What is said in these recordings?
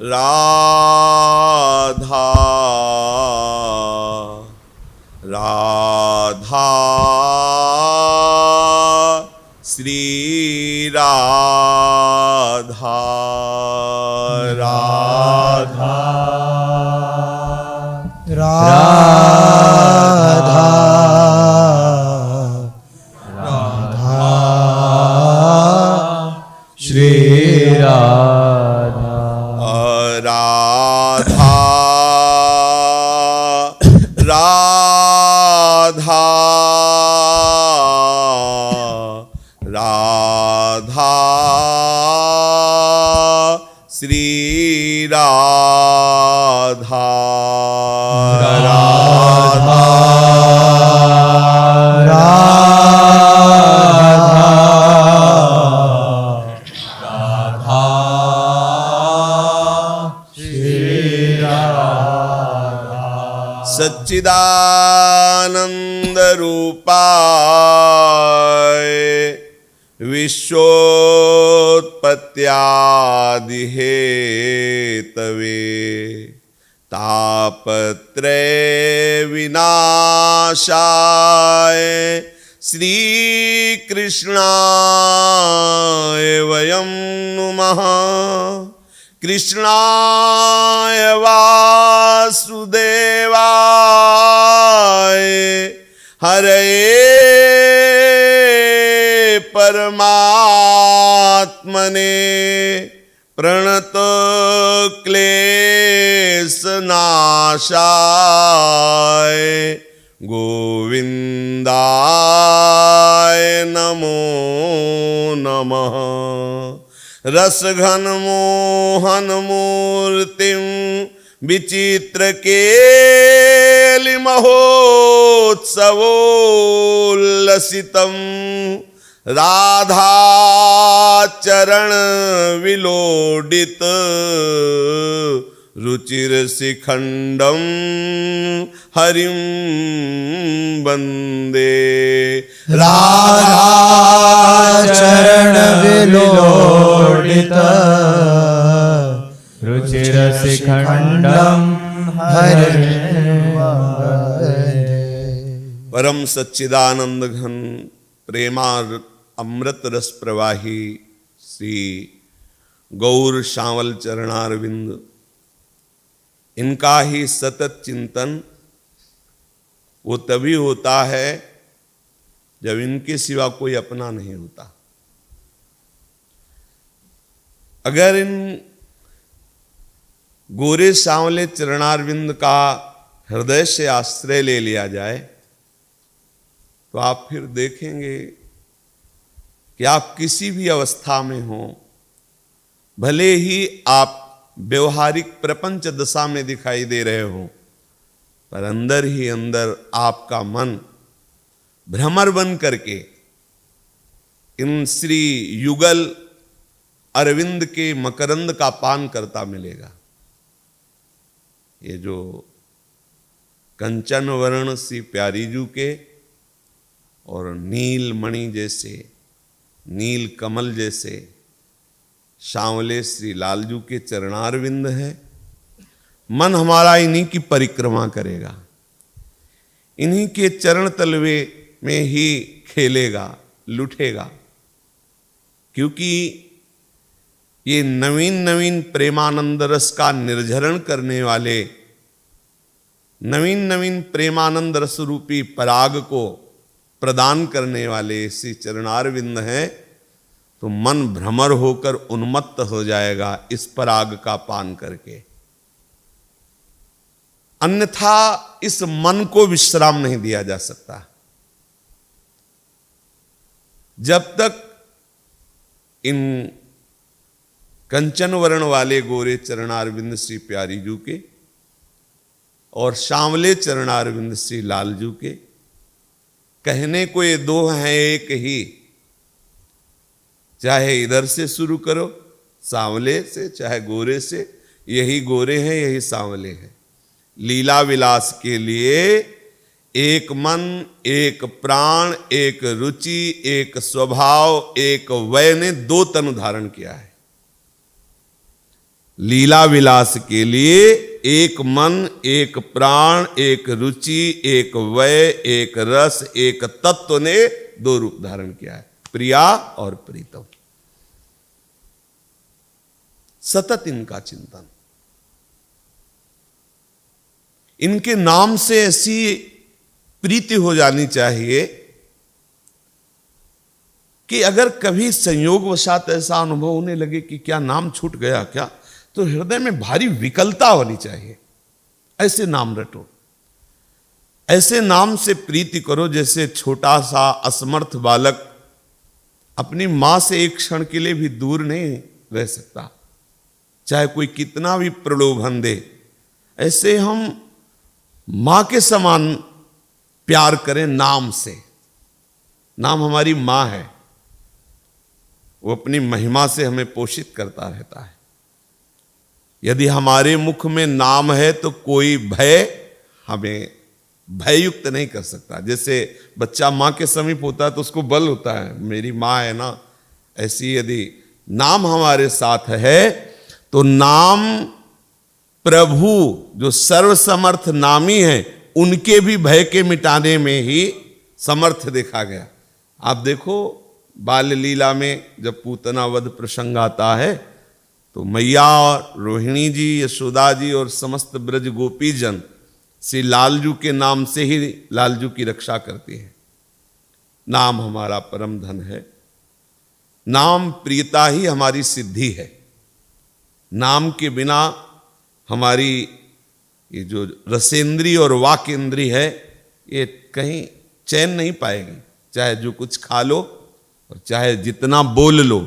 राधा राधा श्री राधा राधा राधा राधा श्री राधा राधा राधा राधा श्री राधा राधा सच्चिदानंद रूपाय विश्वोत्पत्त्यादि Hathaway तापत्रय विनाशाय श्री कृष्णाय वयं नुमः कृष्णाय वासुदेवाय हरये परमात्मने प्रणत क्लेशनाशाय गोविंदाय नमो नमः रसघन मोहन मूर्तिं विचित्र केलि महोत्सवोल्लसितं राधा चरण विलोडित रुचिर शिखंडम हरिं वंदे राधा चरण विलोडित रुचिर शिखंडम हरिं वंदे। परम सच्चिदानंद घन प्रेमार अमृत रस प्रवाही श्री गौर श्यामल चरणारविंद, इनका ही सतत चिंतन वो तभी होता है जब इनके सिवा कोई अपना नहीं होता। अगर इन गोरे सांवले चरणारविंद का हृदय से आश्रय ले लिया जाए तो आप फिर देखेंगे कि आप किसी भी अवस्था में हो, भले ही आप व्यवहारिक प्रपंच दशा में दिखाई दे रहे हो, पर अंदर ही अंदर आपका मन भ्रमर बन करके इन श्री युगल अरविंद के मकरंद का पान करता मिलेगा। ये जो कंचन वर्ण सी प्यारी जू के और नील मणि जैसे, नील कमल जैसे सांवले श्री लालजू के चरणारविंद है। मन हमारा इन्हीं की परिक्रमा करेगा, इन्हीं के चरण तलवे में ही खेलेगा, लुटेगा, क्योंकि ये नवीन नवीन प्रेमानंद रस का निर्झरण करने वाले, नवीन नवीन प्रेमानंद रस रूपी पराग को प्रदान करने वाले श्री चरणारविंद हैं। तो मन भ्रमर होकर उन्मत्त हो जाएगा इस पराग का पान करके, अन्यथा इस मन को विश्राम नहीं दिया जा सकता। जब तक इन कंचन वर्ण वाले गोरे चरणारविंद श्री प्यारी जू के और सांवले चरणारविंद श्री लालजू के, कहने को ये दो हैं एक ही, चाहे इधर से शुरू करो सांवले से, चाहे गोरे से, यही गोरे हैं यही सांवले हैं। लीला विलास के लिए एक मन, एक प्राण, एक रुचि, एक स्वभाव, एक वय ने दो तन धारण किया है। लीला विलास के लिए एक मन, एक प्राण, एक रुचि, एक वय, एक रस, एक तत्व ने दो रूप धारण किया है, प्रिया और प्रीतम। सतत इनका चिंतन, इनके नाम से ऐसी प्रीति हो जानी चाहिए कि अगर कभी संयोगवशात ऐसा अनुभव होने लगे कि क्या नाम छूट गया क्या, तो हृदय में भारी विकलता होनी चाहिए। ऐसे नाम रटो, ऐसे नाम से प्रीति करो जैसे छोटा सा असमर्थ बालक अपनी मां से एक क्षण के लिए भी दूर नहीं रह सकता, चाहे कोई कितना भी प्रलोभन दे। ऐसे हम मां के समान प्यार करें नाम से। नाम हमारी मां है, वो अपनी महिमा से हमें पोषित करता रहता है। यदि हमारे मुख में नाम है तो कोई भय हमें भययुक्त नहीं कर सकता। जैसे बच्चा मां के समीप होता है तो उसको बल होता है, मेरी मां है ना, ऐसी यदि नाम हमारे साथ है तो नाम प्रभु जो सर्वसमर्थ नामी है उनके भी भय के मिटाने में ही समर्थ देखा गया। आप देखो बाल लीला में जब पूतना वध प्रसंग आता है तो मैया और रोहिणी जी, यशोदा जी और समस्त ब्रज गोपी जन श्री लालजू के नाम से ही लालजू की रक्षा करती है। नाम हमारा परम धन है, नाम प्रियता ही हमारी सिद्धि है। नाम के बिना हमारी ये जो रसेंद्री और वाक इंद्री है ये कहीं चैन नहीं पाएगी। चाहे जो कुछ खा लो और चाहे जितना बोल लो,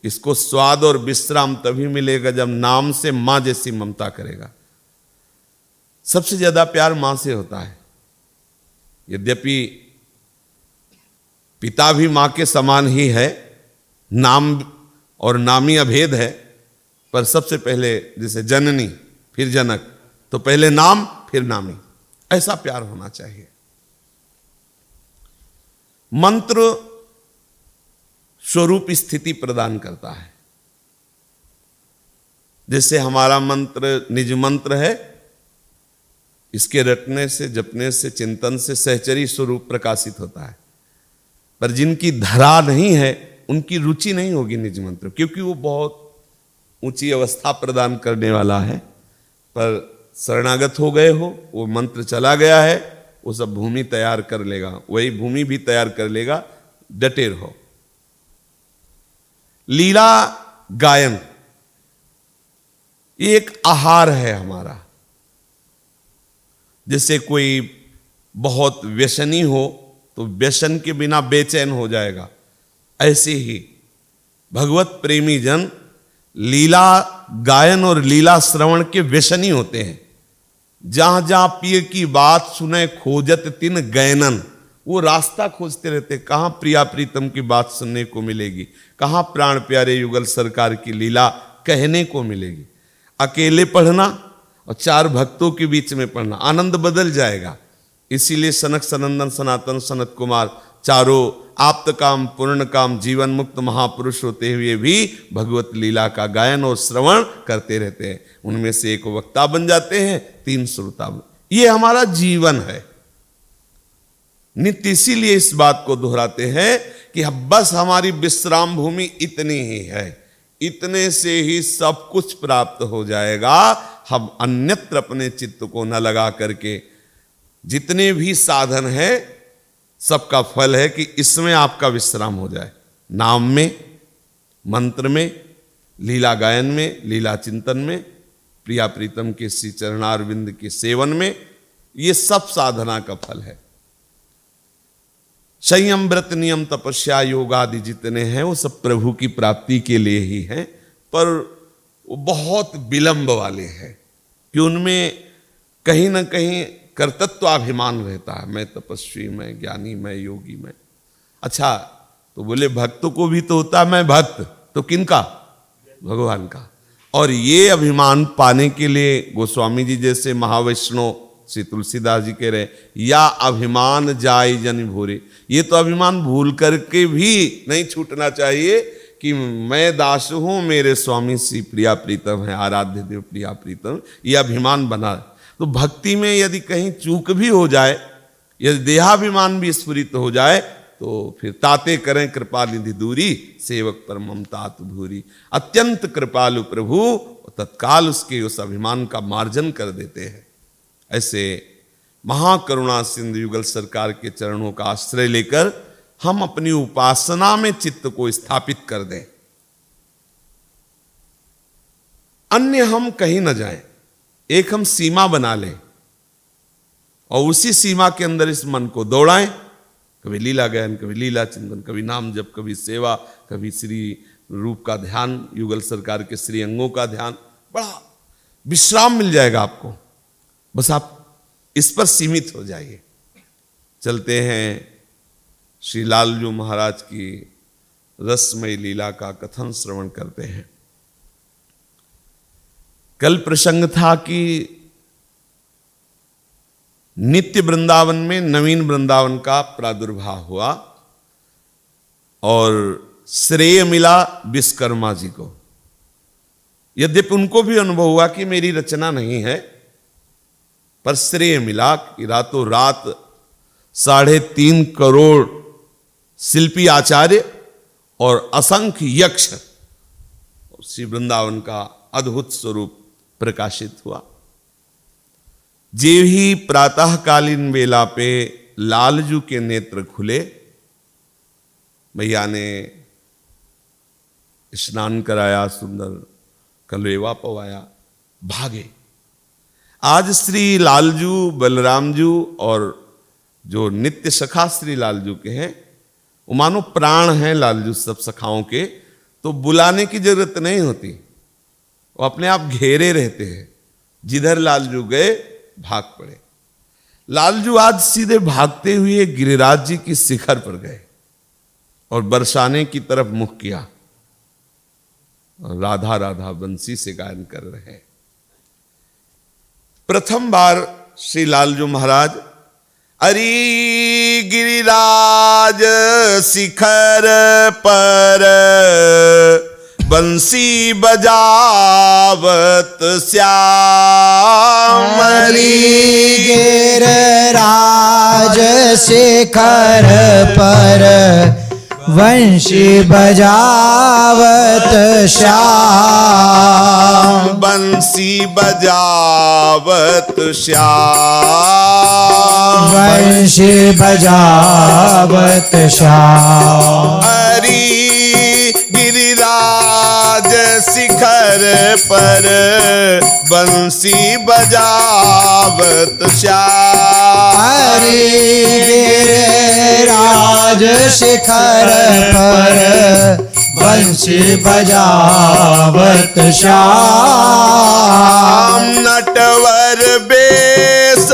इसको स्वाद और विश्राम तभी मिलेगा जब नाम से मां जैसी ममता करेगा। सबसे ज्यादा प्यार मां से होता है। यद्यपि पिता भी मां के समान ही है, नाम और नामी अभेद है, पर सबसे पहले जैसे जननी फिर जनक, तो पहले नाम फिर नामी, ऐसा प्यार होना चाहिए। मंत्र स्वरूप स्थिति प्रदान करता है। जैसे हमारा मंत्र निज मंत्र है, इसके रटने से, जपने से, चिंतन से सहचरी स्वरूप प्रकाशित होता है। पर जिनकी धरा नहीं है उनकी रुचि नहीं होगी निज मंत्र, क्योंकि वो बहुत ऊंची अवस्था प्रदान करने वाला है। पर शरणागत हो गए हो, वो मंत्र चला गया है, वो सब भूमि तैयार कर लेगा, वही भूमि भी तैयार कर लेगा, डटे रहो। लीला गायन ये एक आहार है हमारा। जैसे कोई बहुत व्यसनी हो तो व्यसन के बिना बेचैन हो जाएगा, ऐसे ही भगवत प्रेमी जन लीला गायन और लीला श्रवण के व्यसनी होते हैं। जहां जहां पिय की बात सुने खोजत तिन गैनन, वो रास्ता खोजते रहते, कहां प्रिया प्रीतम की बात सुनने को मिलेगी, कहां प्राण प्यारे युगल सरकार की लीला कहने को मिलेगी। अकेले पढ़ना और चार भक्तों के बीच में पढ़ना, आनंद बदल जाएगा। इसीलिए सनक सनंदन सनातन सनत कुमार चारों आप्त काम पूर्ण काम जीवन मुक्त महापुरुष होते हुए भी भगवत लीला का गायन और श्रवण करते रहते हैं। उनमें से एक वक्ता बन जाते हैं, तीन श्रोता। ये हमारा जीवन है नित्य। इसीलिए इस बात को दोहराते हैं कि बस हमारी विश्राम भूमि इतनी ही है, इतने से ही सब कुछ प्राप्त हो जाएगा। हम अन्यत्र अपने चित्त को न लगा करके जितने भी साधन है सबका फल है कि इसमें आपका विश्राम हो जाए। नाम में, मंत्र में, लीला गायन में, लीला चिंतन में, प्रिया प्रीतम के श्री चरणारविंद के सेवन में, ये सब साधना का फल है। संयम व्रत नियम तपस्या योग आदि जितने हैं वो सब प्रभु की प्राप्ति के लिए ही हैं, पर वो बहुत विलंब वाले हैं कि उनमें कहीं ना कहीं कर्तत्वाभिमान रहता है। मैं तपस्वी, मैं ज्ञानी, मैं योगी, मैं। अच्छा, तो बोले भक्त को भी तो होता है मैं भक्त, तो किनका? भगवान का। और ये अभिमान पाने के लिए गोस्वामी जी जैसे महावैष्णव श्री तुलसीदास जी कह रहे, या अभिमान जाय जन भूरे। ये तो अभिमान भूल करके भी नहीं छूटना चाहिए कि मैं दास हूं, मेरे स्वामी श्री प्रिया प्रीतम है, आराध्य देव प्रिया प्रीतम, ये अभिमान बना। तो भक्ति में यदि कहीं चूक भी हो जाए, यदि देहाभिमान भी स्फुरित हो जाए, तो फिर ताते करें कृपा निधि दूरी, सेवक पर ममता भूरी। अत्यंत कृपालु प्रभु तत्काल उसके उस अभिमान का मार्जन कर देते हैं। ऐसे महाकरुणा सिंधु युगल सरकार के चरणों का आश्रय लेकर हम अपनी उपासना में चित्त को स्थापित कर दें, अन्य हम कहीं न जाएं। एक हम सीमा बना लें और उसी सीमा के अंदर इस मन को दौड़ाएं। कभी लीला गायन, कभी लीला चिंतन, कभी नाम जप, कभी सेवा, कभी श्री रूप का ध्यान, युगल सरकार के श्री अंगों का ध्यान। बड़ा विश्राम मिल जाएगा आपको, बस आप इस पर सीमित हो जाइए। चलते हैं श्री लालजू महाराज की रसमयी लीला का कथन श्रवण करते हैं। कल प्रसंग था कि नित्य वृंदावन में नवीन वृंदावन का प्रादुर्भाव हुआ और श्रेय मिला विश्वकर्मा जी को। यद्यपि उनको भी अनुभव हुआ कि मेरी रचना नहीं है, पर श्रेय मिला कि रातों रात 3.5 करोड़ शिल्पी आचार्य और असंख्य यक्ष श्री वृंदावन का अद्भुत स्वरूप प्रकाशित हुआ। जे ही प्रातःकालीन वेला पे लालजू के नेत्र खुले, भैया ने स्नान कराया, सुंदर कलवेवा पवाया, भागे। आज श्री लालजू, बलरामजू और जो नित्य सखा श्री लालजू के हैं, वो मानो प्राण हैं लालजू सब सखाओं के, तो बुलाने की जरूरत नहीं होती, वो अपने आप घेरे रहते हैं। जिधर लालजू गए भाग पड़े। लालजू आज सीधे भागते हुए गिरिराज जी की शिखर पर गए और बरसाने की तरफ मुख किया और राधा राधा बंसी से गायन कर रहे हैं। प्रथम बार श्री लालजू महाराज अरे गिरिराज शिखर पर बंसी बजावत श्याम। गिरिराज शिखर पर वंशी बजावत श्याम। बंसी बजावत श्याम। वंशी बजावत श्याम। हरि गिरिराज शिखर पर बंसी बजावत श्याम। हरि गिरिराज शिखर पर बंसी बजावत श्याम। नटवर बेस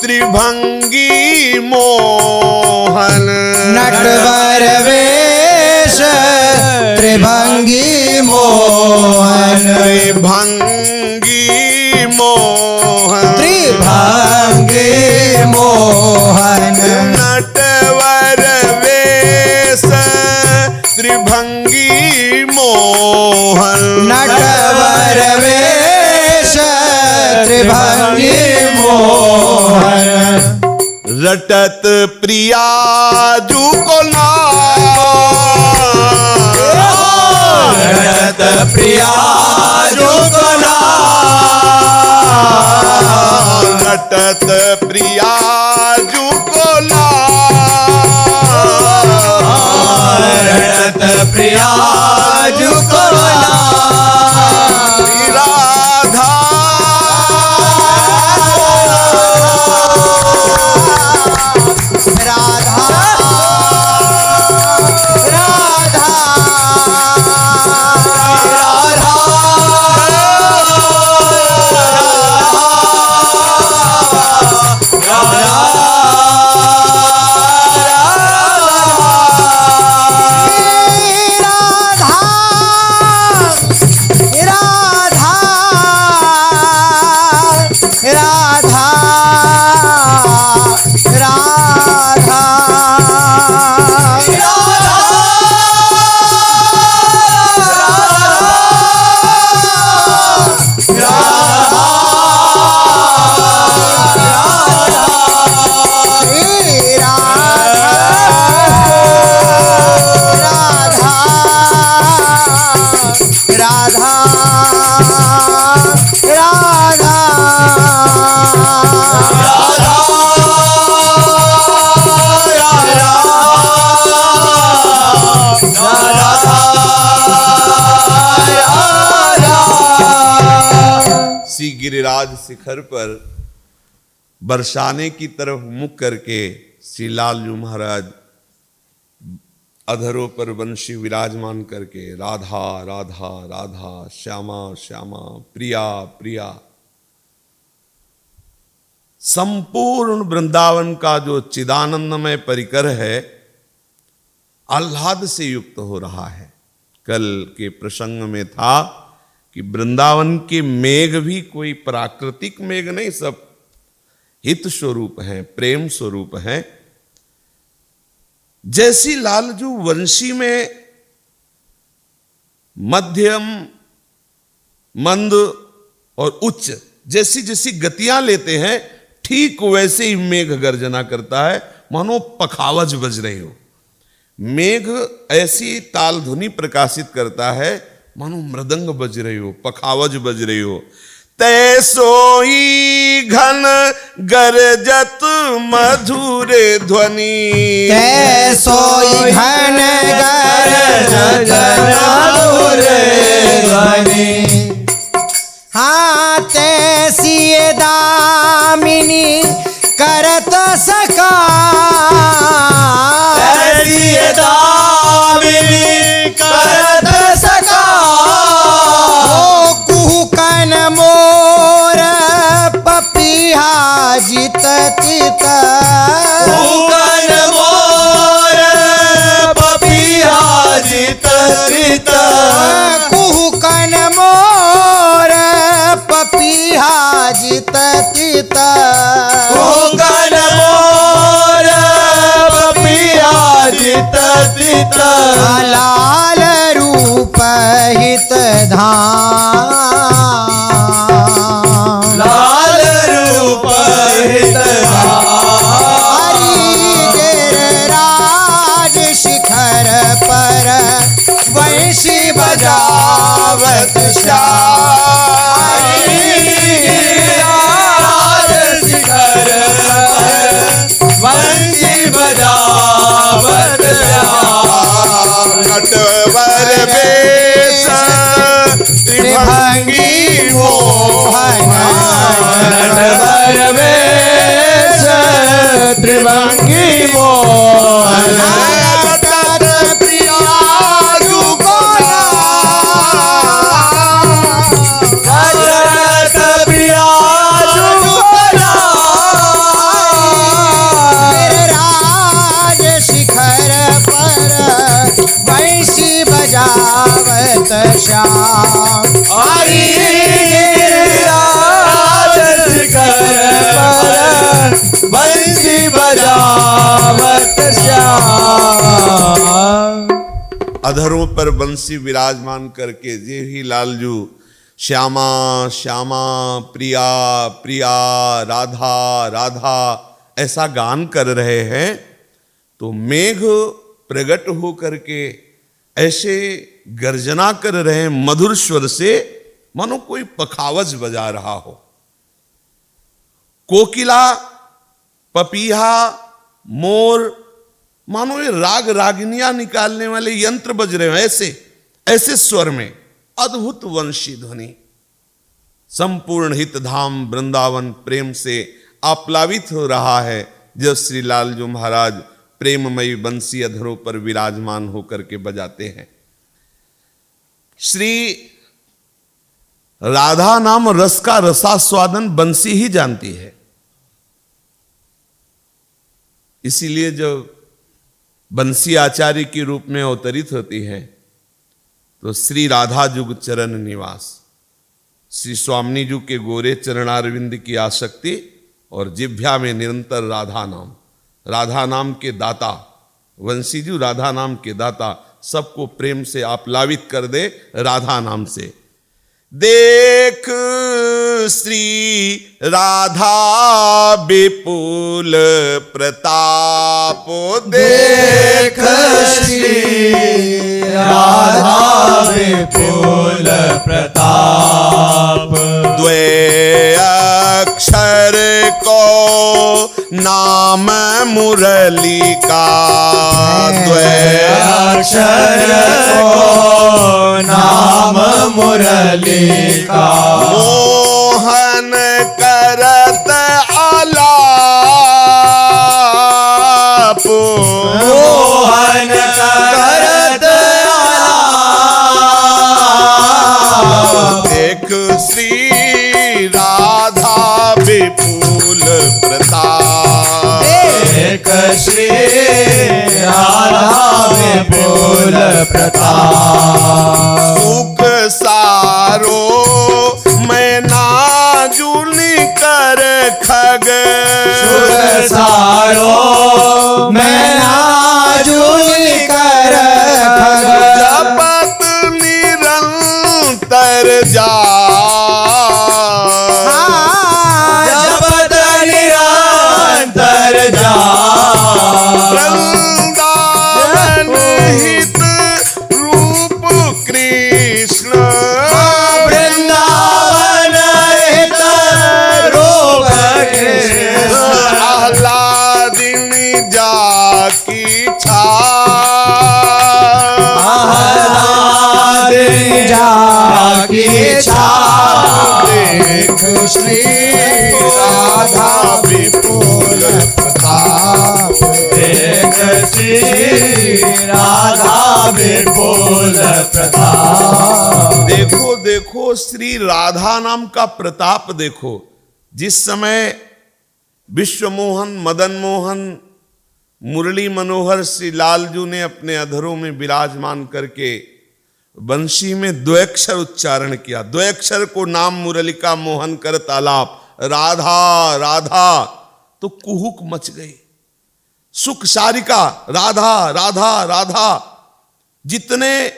त्रिभंगी मोहन। नटवर वेश त्रिभंगी मोहन। त्रिभंगी मोहन। त्रिभंगी मोहन। नटवर वेश त्रिभंगी मोहन। नटवर वेश त्रिभंगी मोहन। रटत प्रियाजू को रटत प्रियाजू को रटत प्रियाजू को रटत प्रियाजू को राधा राधा राधा गिरिराज शिखर पर बरसाने की तरफ मुख करके श्री लालजू महाराज अधरों पर बंशी विराजमान करके राधा राधा राधा श्यामा श्यामा प्रिया प्रिया, संपूर्ण वृंदावन का जो चिदानंदमय परिकर है आह्लाद से युक्त हो रहा है। कल के प्रसंग में था कि वृंदावन के मेघ भी कोई प्राकृतिक मेघ नहीं, सब हित स्वरूप हैं, प्रेम स्वरूप हैं। जैसी लालजू वंशी में मध्यम, मंद और उच्च जैसी जैसी गतियां लेते हैं, ठीक वैसे ही मेघ गर्जना करता है, मानो पखावज बज रही हो। मेघ ऐसी ताल ध्वनि प्रकाशित करता है मानो मृदंग बज रही हो, पखावज बज रही हो। तैसोई घन गरजत मधुर ध्वनि, तैसोई घन गरजत मधुर ध्वनि। हाँ तैसी दामिनी करत सका, तैसी दामिनी करत सका। ओ कुहकन मोर पपिहा जित चित, कुहकन मोर पपिहा जित चित। कुहकन मोर पपिहा जित चित, कुहकन मोर पपिहा जित चित। लाल रूप हित धाम, लाल रूप हित धाम। हरि गिरिराज शिखर पर वंशी बजावत श्याम, शिखर वंशी बजावत श्याम। नटवर बेश त्रिभंगी मोहन, नटवर बेश त्रिभंगी मोहन। बजावत श्याम, हरि गिरिराज शिखर पर बंसी बजावत श्याम। अधरों पर बंसी विराजमान करके जे ही लालजू श्यामा श्यामा प्रिया प्रिया राधा राधा ऐसा गान कर रहे हैं, तो मेघ प्रकट हो करके ऐसे गर्जना कर रहे हैं मधुर स्वर से, मानो कोई पखावज बजा रहा हो। कोकिला, पपीहा, मोर, मानो ये राग रागिनियां निकालने वाले यंत्र बज रहे हैं, ऐसे ऐसे स्वर में अद्भुत वंशी ध्वनि। संपूर्ण हित धाम वृंदावन प्रेम से आप्लावित हो रहा है जब श्री लालजू महाराज प्रेममयी बंसी अधरों पर विराजमान होकर के बजाते हैं। श्री राधा नाम रस का रसास्वादन बंसी ही जानती है। इसीलिए जब बंसी आचार्य के रूप में अवतरित होती है तो श्री राधा जुग चरण निवास, श्री स्वामी जी के गोरे चरणारविंद की आसक्ति और जिह्वा में निरंतर राधा नाम, राधा नाम के दाता वंशीजू, राधा नाम के दाता, सबको प्रेम से आप्लावित कर दे राधा नाम से। देख श्री राधा विपुल प्रताप, देख श्री राधा विपुल प्रताप। द्वे अक्षर को नाम मुरली का, द्वे अक्षर को नाम मुरली का। मोहन विपुल प्रताप। सुख सारो मैं नाजुन कर खग, सुख सारो मैं नाजुन कर खग, जपत निरंतर जा, जपत निरंतर जा, वृंदावन हित रूप कृष्ण, वृंदावन हित रूप कृष्ण, आह्लादिनी जाकी छा, आह्लादिनी जाकी छा, देख श्री राधा विपुल प्रताप, देख श्री राधा विपुल प्रताप। देखो देखो श्री राधा नाम का प्रताप देखो। जिस समय विश्व मोहन मदन मोहन मुरली मनोहर श्री लालजू ने अपने अधरों में विराजमान करके बंशी में द्वैक्षर उच्चारण किया, द्वैक्षर को नाम मुरलिका मोहन कर तालाब, राधा राधा, तो कुहुक मच गई। सुख सारिका राधा राधा राधा, जितने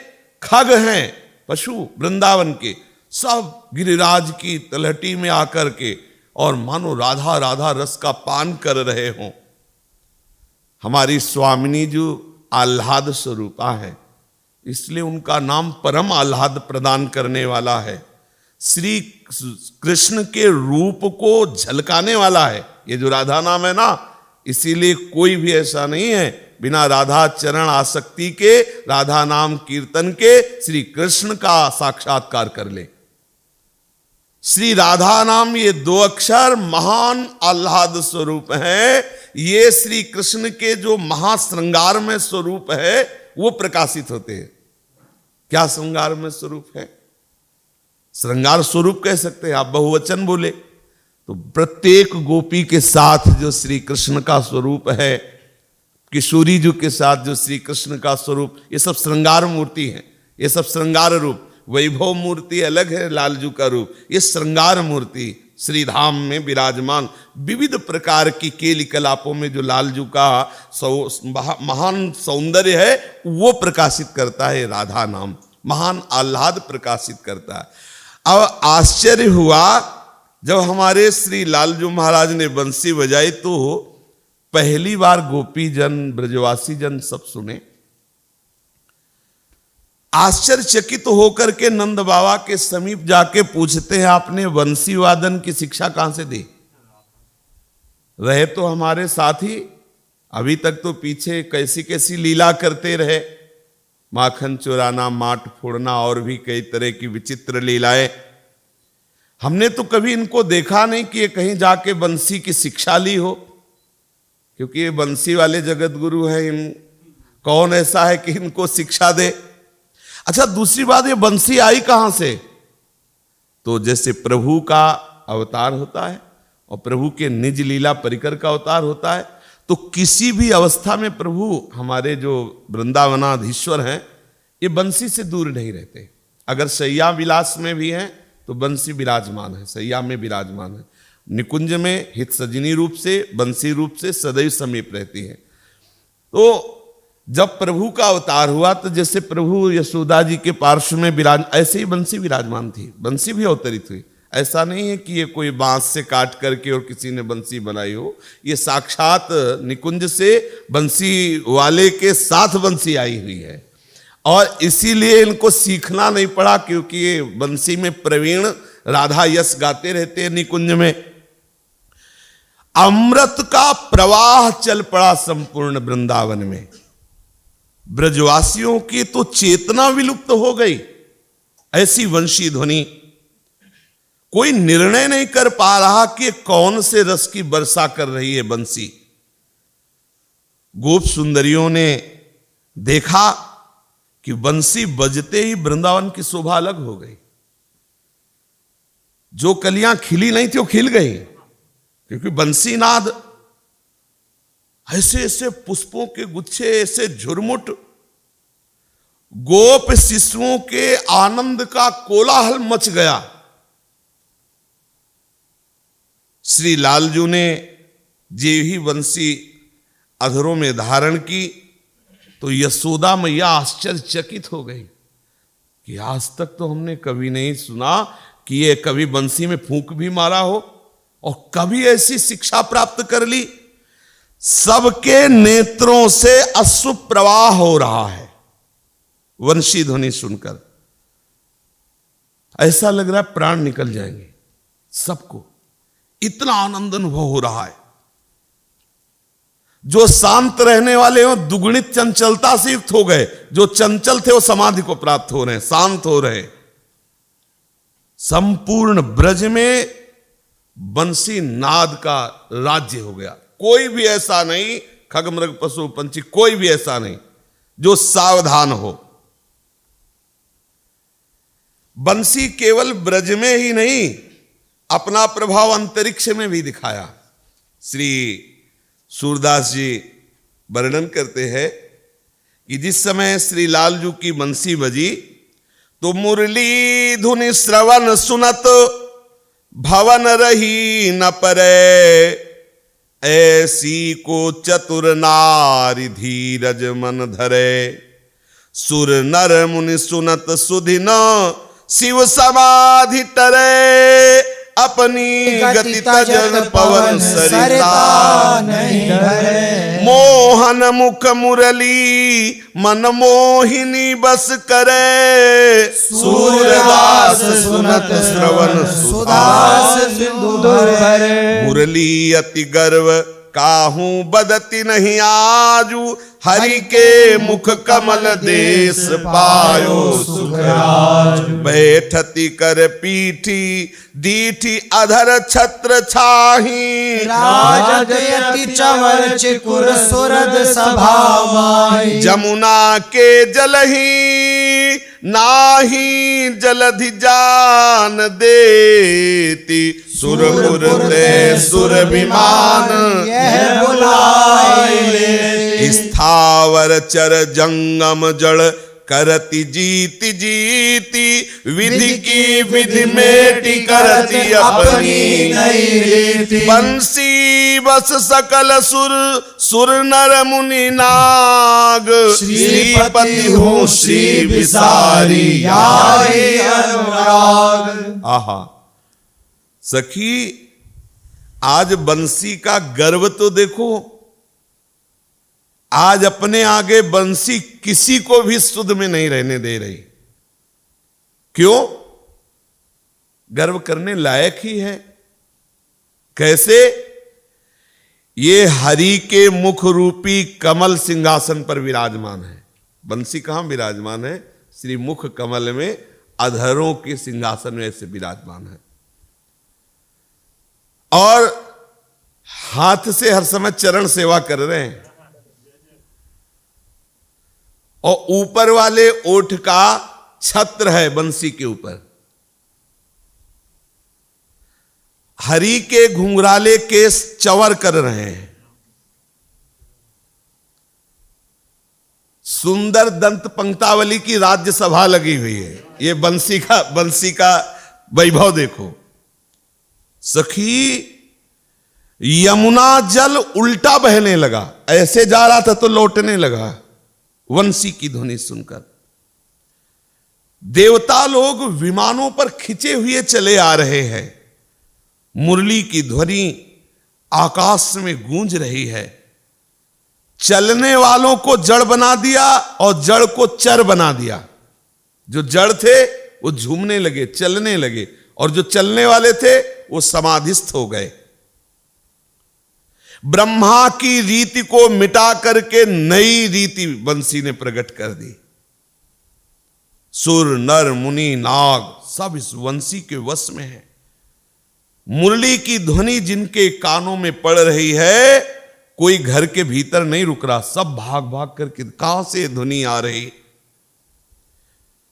खग हैं पशु वृंदावन के, सब गिरिराज की तलहटी में आकर के और मानो राधा राधा रस का पान कर रहे हों। हमारी स्वामिनी जो आह्लाद स्वरूपा है, इसलिए उनका नाम परम आह्लाद प्रदान करने वाला है, श्री कृष्ण के रूप को झलकाने वाला है। ये जो राधा नाम है ना, इसीलिए कोई भी ऐसा नहीं है बिना राधा चरण आसक्ति के, राधा नाम कीर्तन के श्री कृष्ण का साक्षात्कार कर ले। श्री राधा नाम ये दो अक्षर महान आह्लाद स्वरूप है। ये श्री कृष्ण के जो महाश्रृंगार में स्वरूप है वो प्रकाशित होते हैं। क्या श्रृंगार में स्वरूप है? श्रृंगार स्वरूप कह सकते हैं आप, बहुवचन बोले तो प्रत्येक गोपी के साथ जो श्री कृष्ण का स्वरूप है, किशोरी जी के साथ जो श्री कृष्ण का स्वरूप, ये सब श्रृंगार मूर्ति है, ये सब श्रृंगार रूप। वैभव मूर्ति अलग है, लालजू का रूप, ये श्रृंगार मूर्ति श्री धाम में विराजमान विविध प्रकार की केली कलापों में जो लालजू का महान सौंदर्य है वो प्रकाशित करता है। राधा नाम महान आह्लाद प्रकाशित करता है। अब आश्चर्य हुआ जब हमारे श्री लालजू महाराज ने बंसी बजाई तो पहली बार गोपी जन ब्रजवासी जन सब सुने। आश्चर्यचकित होकर के नंद बाबा के समीप जाके पूछते हैं, आपने बंसी वादन की शिक्षा कहां से दी? रहे तो हमारे साथ ही, अभी तक तो पीछे कैसी कैसी लीला करते रहे, माखन चुराना, माट फोड़ना और भी कई तरह की विचित्र लीलाएं। हमने तो कभी इनको देखा नहीं कि ये कहीं जाके बंसी की शिक्षा ली हो, क्योंकि ये बंसी वाले जगत गुरु हैं। इन कौन ऐसा है कि इनको शिक्षा दे? अच्छा, दूसरी बात, ये बंसी आई कहां से? तो जैसे प्रभु का अवतार होता है और प्रभु के निज लीला परिकर का अवतार होता है, तो किसी भी अवस्था में प्रभु हमारे जो वृंदावनाधीश्वर हैं ये बंसी से दूर नहीं रहते। अगर सैया विलास में भी हैं तो बंसी विराजमान है, सैया में विराजमान है। निकुंज में हित सजनी रूप से, बंसी रूप से सदैव समीप रहती है। तो जब प्रभु का अवतार हुआ तो जैसे प्रभु यशोदा जी के पार्श्व में विराज, ऐसे ही बंसी विराजमान थी, बंसी भी अवतरित हुई। ऐसा नहीं है कि ये कोई बांस से काट करके और किसी ने बंसी बनाई हो, ये साक्षात निकुंज से बंसी वाले के साथ बंसी आई हुई है। और इसीलिए इनको सीखना नहीं पड़ा, क्योंकि ये बंसी में प्रवीण राधा यश गाते रहते हैं निकुंज में। अमृत का प्रवाह चल पड़ा संपूर्ण वृंदावन में। ब्रजवासियों की तो चेतना विलुप्त हो गई, ऐसी वंशी ध्वनि। कोई निर्णय नहीं कर पा रहा कि कौन से रस की वर्षा कर रही है बंसी। गोप सुंदरियों ने देखा कि बंसी बजते ही वृंदावन की शोभा अलग हो गई। जो कलियां खिली नहीं थी वो खिल गई, क्योंकि बंसी नाद, ऐसे ऐसे पुष्पों के गुच्छे, ऐसे झुरमुट, गोप शिशुओं के आनंद का कोलाहल मच गया। श्री लालजू ने जे ही बंसी अधरों में धारण की तो यशोदा मैया आश्चर्यचकित हो गई कि आज तक तो हमने कभी नहीं सुना कि ये कभी बंसी में फूंक भी मारा हो और कभी ऐसी शिक्षा प्राप्त कर ली। सबके नेत्रों से अश्रु प्रवाह हो रहा है वंशी ध्वनि सुनकर। ऐसा लग रहा है प्राण निकल जाएंगे सबको, इतना आनंद अनुभव हो रहा है। जो शांत रहने वाले हो दुगुणित चंचलता से युक्त हो गए, जो चंचल थे वो समाधि को प्राप्त हो रहे हैं, शांत हो रहे हैं। संपूर्ण ब्रज में बंसी नाद का राज्य हो गया। कोई भी ऐसा नहीं, खगमृग पशु पंछी कोई भी ऐसा नहीं जो सावधान हो। बंसी केवल ब्रज में ही नहीं, अपना प्रभाव अंतरिक्ष में भी दिखाया। श्री सूरदास जी वर्णन करते हैं कि जिस समय श्री लालजू की बंसी बजी तो मुरली धुनि श्रवण सुनत भवन रही न परे, ऐसी को चतुर नारी धीरज मन धरे। सुर नर मुनि सुनत सुधि न शिव समाधि टरे, अपनी गति तजन पवन सरिता नहीं धरे। मोहन मुख मुरली मन मोहिनी बस करे, सूरदास सुनत श्रवण सुदास सिंधु भरे। मुरली अति गर्व काहू बदति नहीं आजू, हरि के मुख कमल देश पायो सुखराज। बैठती कर पीठी दीठी अधर छत्र छाही, राजयति चवर चिकुर सुरद सभा माही। जमुना के जलही नाही जलधि जान देती, सुरपुर ते सुर विमान यह बुलाए। स्थावर चर जंगम जड़ करती जीति जीति, विधि की विधि मेटी करती अपनी नई रीति। बंसी बस सकल सुर सुर नर मुनि नाग, श्रीपति हूँ श्री विसारी यारी अनुराग। आहा सखी, आज बंसी का गर्व तो देखो। आज अपने आगे बंसी किसी को भी सुध में नहीं रहने दे रही। क्यों? गर्व करने लायक ही है। कैसे? ये हरि के मुख रूपी कमल सिंहासन पर विराजमान है। बंसी कहां विराजमान है? श्री मुख कमल में अधरों के सिंहासन में ऐसे विराजमान है, और हाथ से हर समय चरण सेवा कर रहे हैं। और ऊपर वाले ओठ का छत्र है बंसी के ऊपर। हरि के घुंघराले केस चवर कर रहे हैं। सुंदर दंत पंक्तावली की राज्यसभा लगी हुई है। ये बंसी का वैभव देखो। सखी, यमुना जल उल्टा बहने लगा, ऐसे जा रहा था तो लौटने लगा वंशी की ध्वनि सुनकर। देवता लोग विमानों पर खिंचे हुए चले आ रहे हैं। मुरली की ध्वनि आकाश में गूंज रही है। चलने वालों को जड़ बना दिया और जड़ को चर बना दिया। जो जड़ थे वो झूमने लगे, चलने लगे, और जो चलने वाले थे वो समाधिस्थ हो गए। ब्रह्मा की रीति को मिटा करके नई रीति बंसी ने प्रकट कर दी। सुर नर मुनि नाग सब इस वंशी के वश में है। मुरली की ध्वनि जिनके कानों में पड़ रही है, कोई घर के भीतर नहीं रुक रहा, सब भाग भाग करके कहां से ध्वनि आ रही।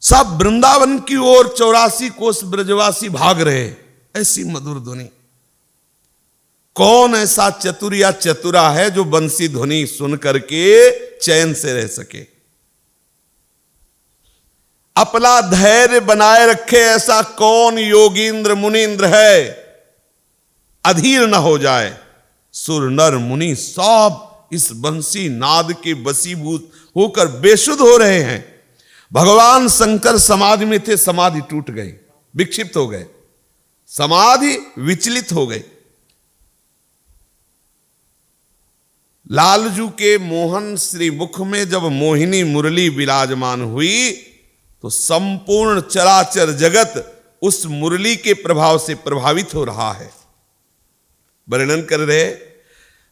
सब वृंदावन की ओर 84 कोस ब्रजवासी भाग रहे, ऐसी मधुर ध्वनि। कौन ऐसा चतुर या चतुरा है जो बंसी ध्वनि सुन करके चैन से रह सके? अपना धैर्य बनाए रखे ऐसा कौन योगींद्र मुनींद्र है, अधीर न हो जाए। सुर नर मुनि सब इस बंसी नाद के वशीभूत होकर बेसुध हो रहे हैं। भगवान शंकर समाधि में थे, समाधि टूट गई, विक्षिप्त हो गए, समाधि विचलित हो गई। लालजू के मोहन श्री मुख में जब मोहिनी मुरली विराजमान हुई तो संपूर्ण चराचर जगत उस मुरली के प्रभाव से प्रभावित हो रहा है। वर्णन कर रहे,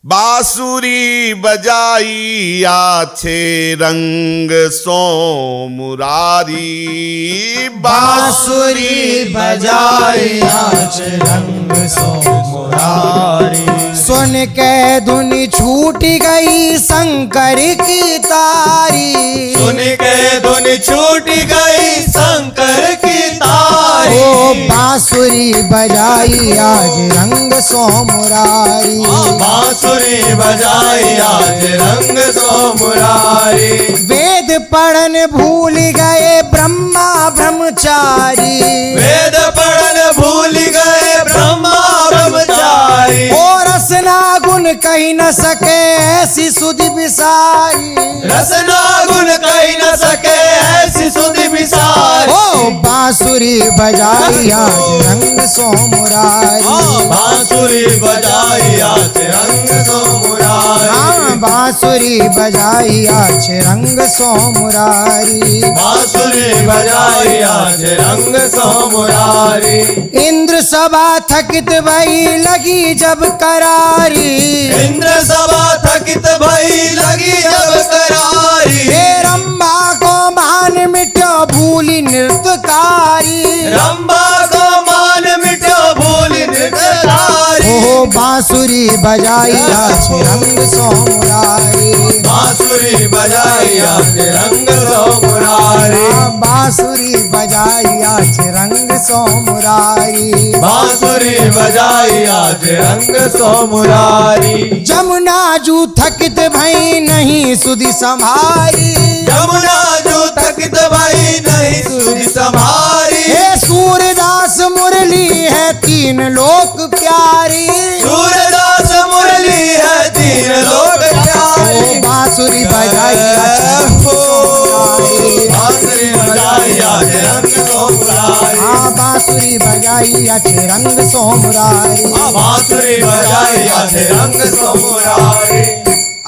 बांसुरी बजाई आछे रंग सो मुरारी, बांसुरी बजाई आछे रंग सो मुरारी। सुन के धुन छूट गई शंकर की तारी, सुन के धुन छूट गई शंकर की तारी। ओ बांसुरी बजाई आज रंग सो मुरारी, बांसुरी बजाई आज रंग सो मुरारी। वेद पढ़न भूल गए ब्रह्मा ब्रह्मचारी, वेद पढ़न भूल गए ब्रह्मा ब्रह्मचारी। और रसना गुण कही न सके ऐसी सुधि विसारी, रसना गुण कही न सके ऐसी सुधि विसारी। ओ बांसुरी बजाई आज रंग सो मुरारी, बांसुरी बजाई आज रंग सो मुरारी। हाँ बांसुरी बजाई आज रंग सो मुरारी, बांसुरी बजाई आज रंग सो मुरारी। इंद्र सभा थकित भई लगी जब करारी, इंद्र सभा थकित भई लगी जब करारी। हे रंभा को मान मिटो भूली नृत्यकारी, रंभा को मान मिटो भूली नृत्यकारी। ओ बांसुरी बजाई आज रंग सो मुरारी, बांसुरी बजाई आज रंग सो मुरारी। हाँ बांसुरी बजाई आज रंग सो मुरारी, बांसुरी बजाई आज रंग सो मुरारी। जमुना जू थकित भई नहीं सुधि संभारी, यमुना जो थकित भई नहीं सुधि संभारी। हे सूरदास मुरली है तीन लोक प्यारी, सूरदास मुरली है तीन लोक प्यारी। ओ बांसुरी बजाई आज रंग सो मुरारी, बांसुरी बजाई आज रंग सो मुरारी। हाँ बांसुरी बजाई आज रंग सो मुरारी। बांसुरी बजाई आज रंग सो मुरारी।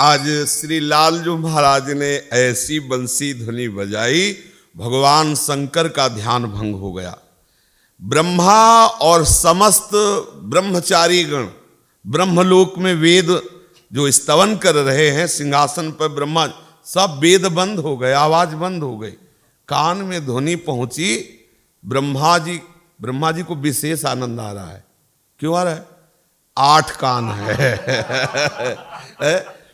आज श्री लालजू महाराज ने ऐसी बंसी ध्वनि बजाई, भगवान शंकर का ध्यान भंग हो गया। ब्रह्मा और समस्त ब्रह्मचारी गण ब्रह्मलोक में वेद जो स्तवन कर रहे हैं, सिंहासन पर ब्रह्मा, सब वेद बंद हो गए, आवाज बंद हो गई। कान में ध्वनि पहुंची, ब्रह्मा जी को विशेष आनंद आ रहा है। क्यों आ रहा है? 8 कान है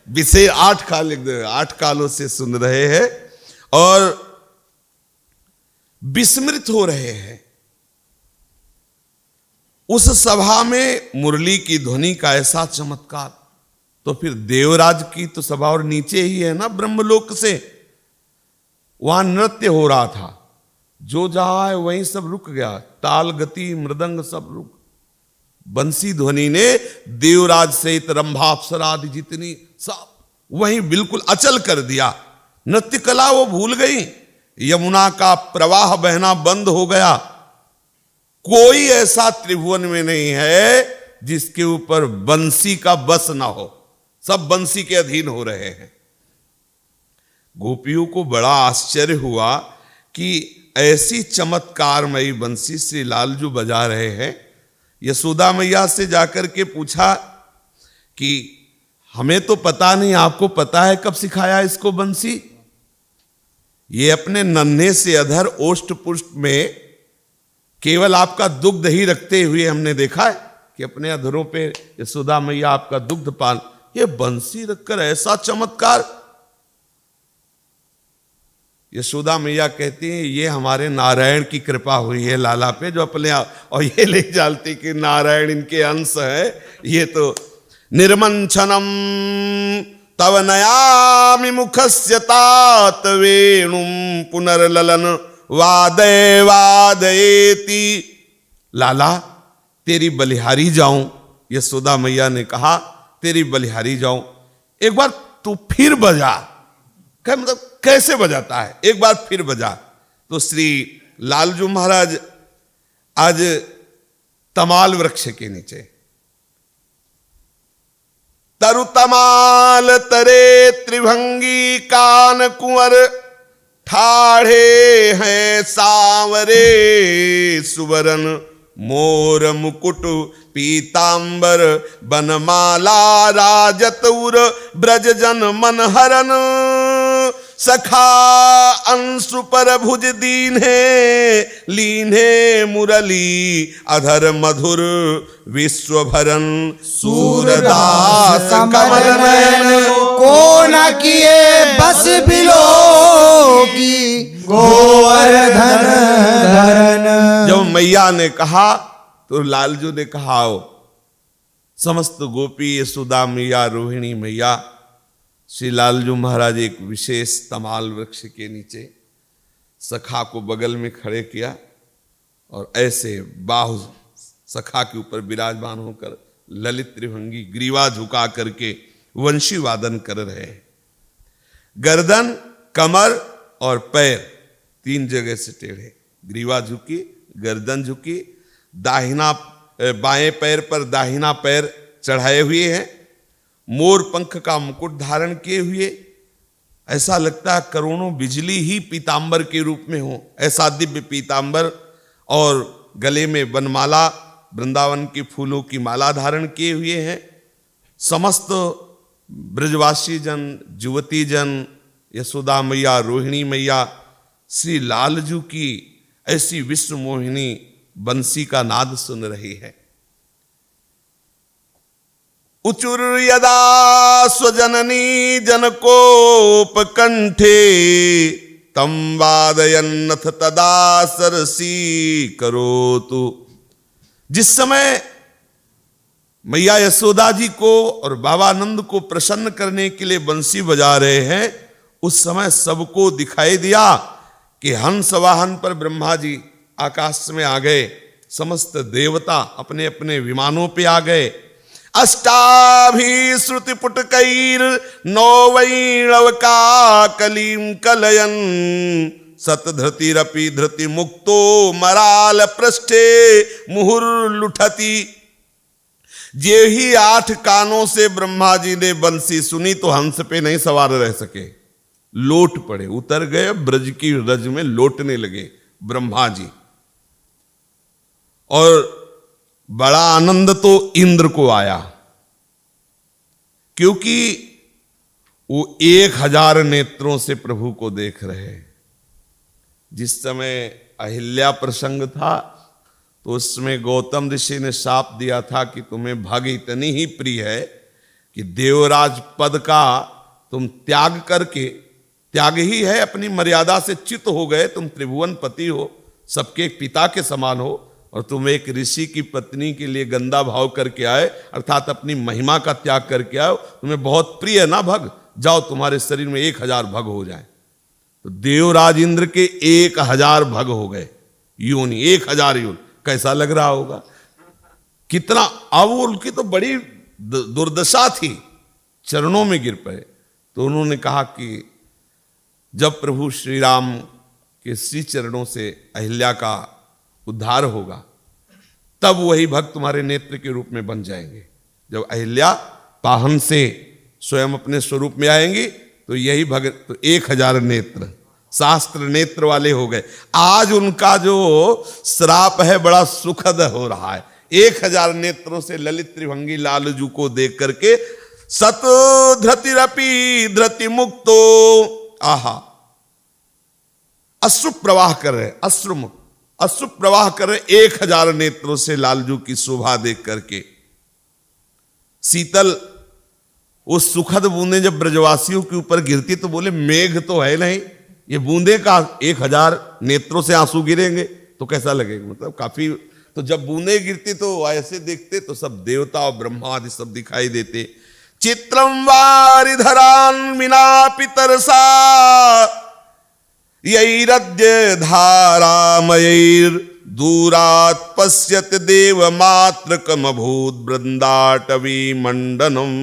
विशेष 8 काल, 8 कालों से सुन रहे हैं और विस्मृत हो रहे हैं। उस सभा में मुरली की ध्वनि का ऐसा चमत्कार, तो फिर देवराज की तो सभा और नीचे ही है ना, ब्रह्मलोक से। वहां नृत्य हो रहा था, जो जहां है वहीं सब रुक गया, ताल गति मृदंग सब रुक। बंसी ध्वनि ने देवराज सहित रंभा अप्सरा आदि जितनी सब वहीं बिल्कुल अचल कर दिया। नृत्य कला वो भूल गई, यमुना का प्रवाह बहना बंद हो गया। कोई ऐसा त्रिभुवन में नहीं है जिसके ऊपर बंसी का बस ना हो, सब बंसी के अधीन हो रहे हैं। गोपियों को बड़ा आश्चर्य हुआ कि ऐसी चमत्कारमयी बंसी श्री लालजू बजा रहे हैं। यशोदा मैया से जाकर के पूछा कि हमें तो पता नहीं, आपको पता है कब सिखाया इसको बंसी? ये अपने नन्हे से अधर ओष्ठ पुष्ट में केवल आपका दुग्ध ही रखते हुए हमने देखा है कि अपने अधरों पे यशोदा मैया आपका दुग्ध पान, ये बंसी रखकर ऐसा चमत्कार। यशोदा मैया कहती हैं ये हमारे नारायण की कृपा हुई है लाला पे, जो अपने आप, और ये ले जालती कि नारायण इनके अंश है। ये तो निर्मंछनम तव नयामि मुखस्य तात वेणुम पुनर्ललन वादय वादयेति। लाला तेरी बलिहारी जाऊं, यशोदा मैया ने कहा तेरी बलिहारी जाऊं, एक बार तू फिर बजा। क्या मतलब कैसे बजाता है, एक बार फिर बजा। तो श्री लालजू महाराज आज तमाल वृक्ष के नीचे, तरु तमाल तरे त्रिभंगी कान कुंवर, ठाढ़े हैं सांवरे सुवरन, मोर मुकुट पीतांबर बनमाला राजत उर ब्रज जन मन हरन, सखा अंशु पर भुज दीन्हे लीन्हे मुरली अधर मधुर विश्वभरन, सूरदास कमल नयन को न किए बस बिलोगी, गोवर्धन धरन। जब मैया ने कहा तो लालजू ने कहा आओ। समस्त गोपी यशोदा मैया रोहिणी मैया श्री लालजू महाराज एक विशेष तमाल वृक्ष के नीचे सखा को बगल में खड़े किया और ऐसे बाहु सखा के ऊपर विराजमान होकर ललित त्रिभंगी ग्रीवा झुका करके वंशी वादन कर रहे हैं। गर्दन, कमर और पैर तीन जगह से टेढ़े, ग्रीवा झुकी, गर्दन झुकी, दाहिना बाएं पैर पर दाहिना पैर चढ़ाए हुए हैं, मोर पंख का मुकुट धारण किए हुए, ऐसा लगता है करोड़ों बिजली ही पीतांबर के रूप में हो, ऐसा दिव्य पीतांबर, और गले में वनमाला वृंदावन के फूलों की माला धारण किए हुए हैं। समस्त ब्रजवासी जन, युवती जन, यशोदा मैया, रोहिणी मैया श्री लालजू की ऐसी विश्व मोहिनी बंसी का नाद सुन रही है। उचुर यदा स्वजननी जनकोपकंठे, तम वादयन्नथ तदा सरसी करोतु। जिस समय मैया यशोदा जी को और बाबा नंद को प्रसन्न करने के लिए बंसी बजा रहे हैं, उस समय सबको दिखाई दिया कि हंस वाहन पर ब्रह्मा जी आकाश में आ गए, समस्त देवता अपने अपने विमानों पे आ गए। अष्टाभी श्रुति पुटकैर नौवैणव का कलीम कलयन, सतधृतिरपि धृति मुक्तो मराल पृष्ठे मुहुर्लुठति। जे ही 8 कानों से ब्रह्मा जी ने बंसी सुनी तो हंस पे नहीं सवार रह सके, लोट पड़े, उतर गए, ब्रज की रज में लोटने लगे ब्रह्मा जी। और बड़ा आनंद तो इंद्र को आया, क्योंकि वो 1000 नेत्रों से प्रभु को देख रहे। जिस समय अहिल्या प्रसंग था तो उसमें गौतम ऋषि ने शाप दिया था कि तुम्हें भाग इतनी ही प्रिय है कि देवराज पद का तुम त्याग करके, त्याग ही है, अपनी मर्यादा से च्युत हो गए, तुम त्रिभुवन पति हो, सबके पिता के समान हो, और तुम एक ऋषि की पत्नी के लिए गंदा भाव करके आए, अर्थात अपनी महिमा का त्याग करके आए, तुम्हें बहुत प्रिय है ना भग, जाओ तुम्हारे शरीर में 1000 भग हो जाए। तो देवराज इंद्र के 1000 भग हो गए, योनि 1000 योनि। कैसा लग रहा होगा, कितना, अब उनकी तो बड़ी दुर्दशा थी, चरणों में गिर पड़े। तो उन्होंने कहा कि जब प्रभु श्री राम के श्री चरणों से अहिल्या का उद्धार होगा, तब वही भक्त तुम्हारे नेत्र के रूप में बन जाएंगे। जब अहिल्या पाहन से स्वयं अपने स्वरूप में आएंगी तो यही भक्त, तो 1000 नेत्र, शास्त्र नेत्र वाले हो गए। आज उनका जो श्राप है बड़ा सुखद हो रहा है। 1000 नेत्रों से ललित त्रिभंगी लालजू को देख करके सत धृतिरपि धृति मुक्तो, आहा, अश्रु प्रवाह कर रहे, अश्रु प्रवाह कर रहे 1000 नेत्रों से लालजू की शोभा देख करके। शीतल वो सुखद बूंदें जब ब्रजवासियों के ऊपर गिरती तो बोले मेघ तो है नहीं, ये बूंदे का 1000 नेत्रों से आंसू गिरेंगे तो कैसा लगेगा, मतलब काफी। तो जब बूंदे गिरती तो ऐसे देखते तो सब देवता और ब्रह्मा आदि सब दिखाई देते। चित्रम वारिधरान मिना पितरसा यैरद्य धारामयैर दूरात् पश्यत देव मात्रकम भूत वृंदाटवी मंडनम।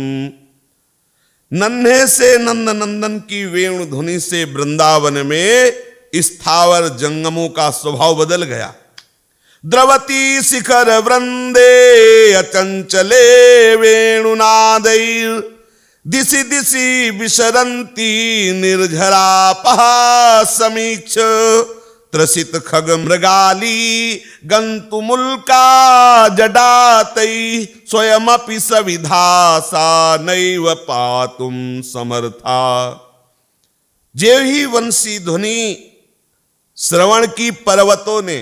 नन्हे से नंद नंदन की वेणु ध्वनि से वृंदावन में स्थावर जंगमों का स्वभाव बदल गया। द्रवती शिखर वृंदे अचंचले वेणुनादैर दिशि दिशि विशरंती निर्झरापहा समीक्ष त्रसित खग मृगाली गंतुमुल्का जडातै स्वयमपि सविधासा नैव पातुम समर्था। जे ही वंशी ध्वनि श्रवण की पर्वतों ने,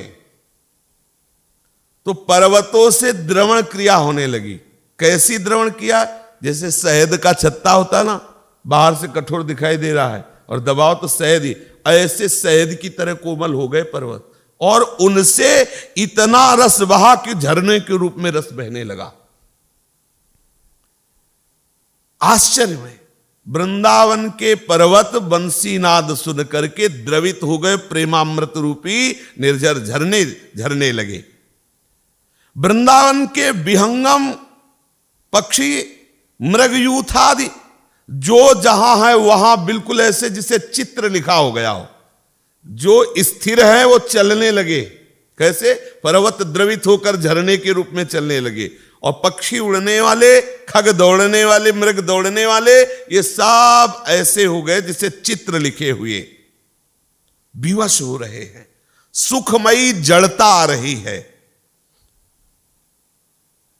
तो पर्वतों से द्रवण क्रिया होने लगी। कैसी द्रवण किया? जैसे शहद का छत्ता होता ना, बाहर से कठोर दिखाई दे रहा है और दबाव तो शहद ही, ऐसे शहद की तरह कोमल हो गए पर्वत, और उनसे इतना रस बहा कि झरने के रूप में रस बहने लगा। आश्चर्य में वृंदावन के पर्वत बंसीनाद सुन करके द्रवित हो गए, प्रेमामृत रूपी निर्झर झरने झरने लगे। वृंदावन के विहंगम पक्षी मृगयूथादि जो जहां है वहां बिल्कुल ऐसे जिसे चित्र लिखा हो गया हो। जो स्थिर है वो चलने लगे। कैसे? पर्वत द्रवित होकर झरने के रूप में चलने लगे, और पक्षी उड़ने वाले, खग दौड़ने वाले, मृग दौड़ने वाले, ये सब ऐसे हो गए जिसे चित्र लिखे हुए विवश हो रहे हैं। सुखमयी जड़ता आ रही है।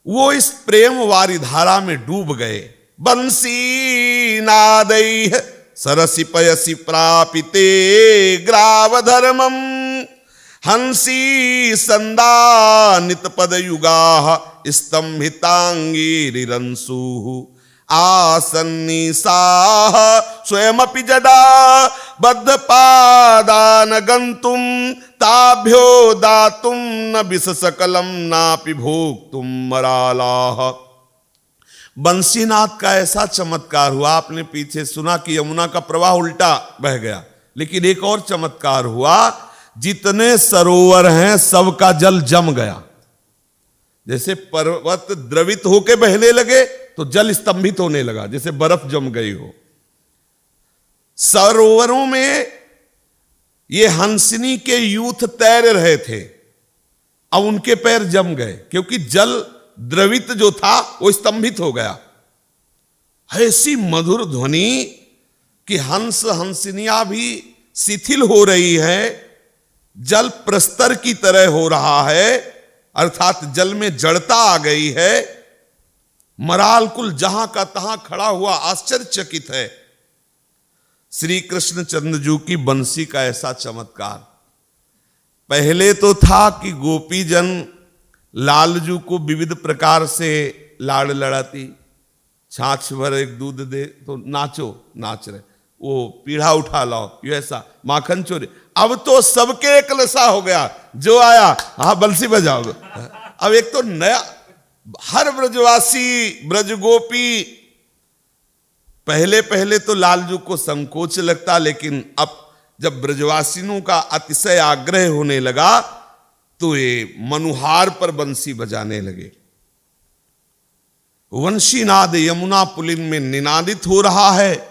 वो इस प्रेम वारी धारा में डूब गए। बंसी नादैः सरसि पयसि प्रापिते ग्राव धर्मम हंसी संदानित पद युगाः स्तंभितांगीरिरंसुः आसन्निसाः स्वयमपि जडा बद्ध पादान गंतुम ताभ्यो दातुम न विष सकलम नापि भोक्तुम मरालाः। बंसीनाथ का ऐसा चमत्कार हुआ, आपने पीछे सुना कि यमुना का प्रवाह उल्टा बह गया, लेकिन एक और चमत्कार हुआ, जितने सरोवर हैं सबका जल जम गया। जैसे पर्वत द्रवित होके बहने लगे तो जल स्तंभित होने लगा, जैसे बर्फ जम गई हो। सरोवरों में ये हंसनी के यूथ तैर रहे थे, अब उनके पैर जम गए, क्योंकि जल द्रवित जो था वो स्तंभित हो गया। ऐसी मधुर ध्वनि कि हंस हंसनिया भी शिथिल हो रही है, जल प्रस्तर की तरह हो रहा है, अर्थात जल में जड़ता आ गई है। मराल कुल जहां का तहां खड़ा हुआ आश्चर्यचकित है। श्री कृष्ण चंद्रजू की बंसी का ऐसा चमत्कार। पहले तो था कि गोपीजन लालजू को विविध प्रकार से लाड़ लड़ाती, छाछ भर एक दूध दे तो नाचो, नाच रहे, वो पीढ़ा उठा लाओ, ये ऐसा माखन चोरी। अब तो सबके एक लसा हो गया, जो आया हाँ बंसी बजाओ। अब एक तो नया, हर ब्रजवासी ब्रज गोपी, पहले पहले तो लालजू को संकोच लगता, लेकिन अब जब ब्रजवासियों का अतिशय आग्रह होने लगा तो ये मनुहार पर बंसी बजाने लगे। वंशीनाद यमुना पुलिन में निनादित हो रहा है,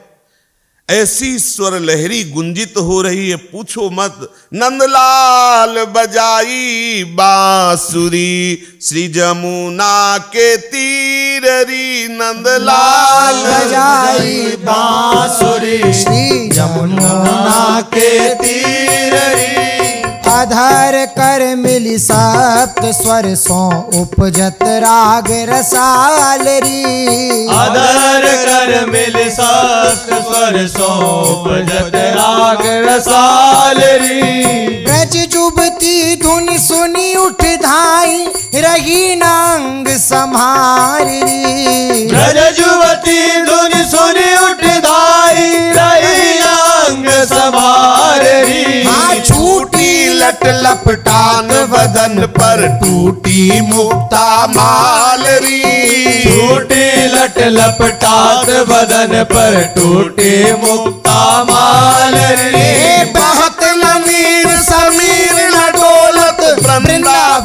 ऐसी स्वर लहरी गुंजित हो रही है, पूछो मत। नंदलाल बजाई बांसुरी श्री जमुना के तीररी, नंदलाल बजाई बांसुरी श्री जमुना के तीररी। अधर कर मिली सप्त स्वर सो उपजत राग रसालरी। अधर कर मिली सप्त स्वर सो उपजत राग रसालरी। ब्रज जुबती धुन सुनी उठ धाई रही नांग संहारी। ब्रज जुबती धुन सुनी उठ धाई रही नांग संहारी। हाँ छूटी लट लपटान बदन पर टूटी मुक्ता मालरी। टूटी लट लपटात बदन पर टूटी मुक्ता मालरी। बहुत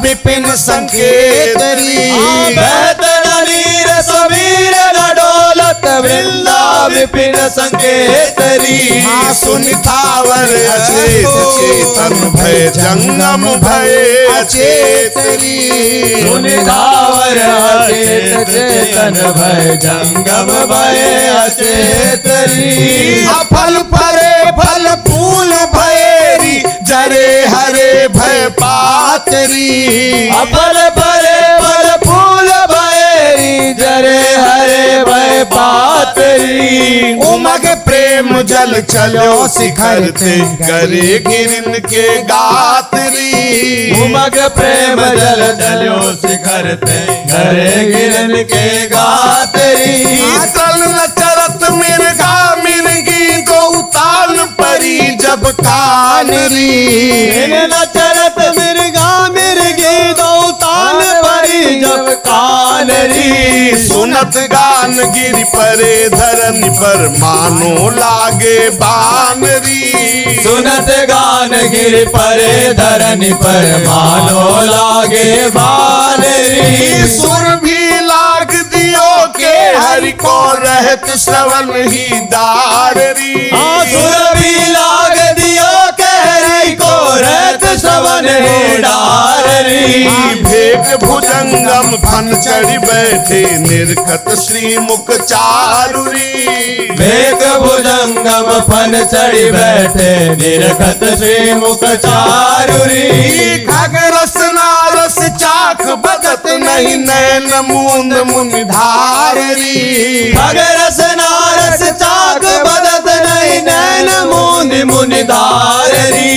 विपिन संकेतरी। नीर समीर न डोलत वृंदा विपिन संकेतरी। सुनिथावर अचेत चेतन भय जंगम भय अचेतरी। सुनिधावर अचेत चेतन भय जंगम भय अचेतरी। फल परे फल फूल भयरी जरे हरे भय पातरी। अफल परे फल फूल भयरी जरे हरे भय पातरी। उमग प्रेम जल चलो शिखर थे करे गिरन के गातरी। उमग प्रेम जल चलो शिखर ते घरे गिरन के गातरी। तल न चरत मिर्गा मिर्गी को ताल परी जब कानरी। न चरत मिर्गा मिर्गी दो ताल परी जब कानरी। सुनत गान गिर परे धरन पर मानो लागे बानरी। सुनत गान गिर परे धरनी पर मानो लागे बानरी। सुर भी लाग दियो के हरि को रहत श्रवण ही दाररी। सुर भी लाग दियो कहरी को रहत श्रवण ही डाररी। भेक भुजंगम फन चढ़ी बैठे निर्खत श्री मुख चारुरी। भेक भुजंगम फन चढ़ी बैठे निरखत श्री मुख चारुरी। खग रस नारस चाख बदत नहीं नैन मूंद मुनि धाररी। खग रस नारस चाख बदत नहीं नैन मूंद मुनि धाररी।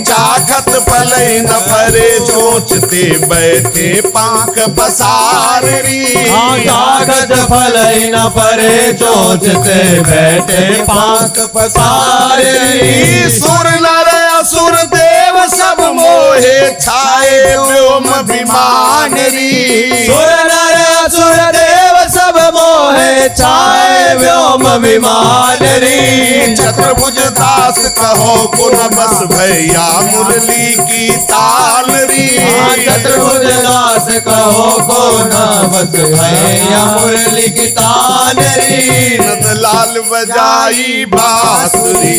चाखत पलय न परे चोचते बैठे पांख पसाररी। चाखत फलई न परे चोचते बैठे पांख पसाररी। सुर नर असुर देव सब मोहे छाए व्योम विमानरी। सुर नर असुर देव सब मोहे छाए व्योम विमानरी। चतुर्भुज दास कहो पुन बस भैया मुरली की तालरी। चतुर्भुज दास कहो को न बस भैया मुरली की तानरी। नंदलाल बजाई बांसुरी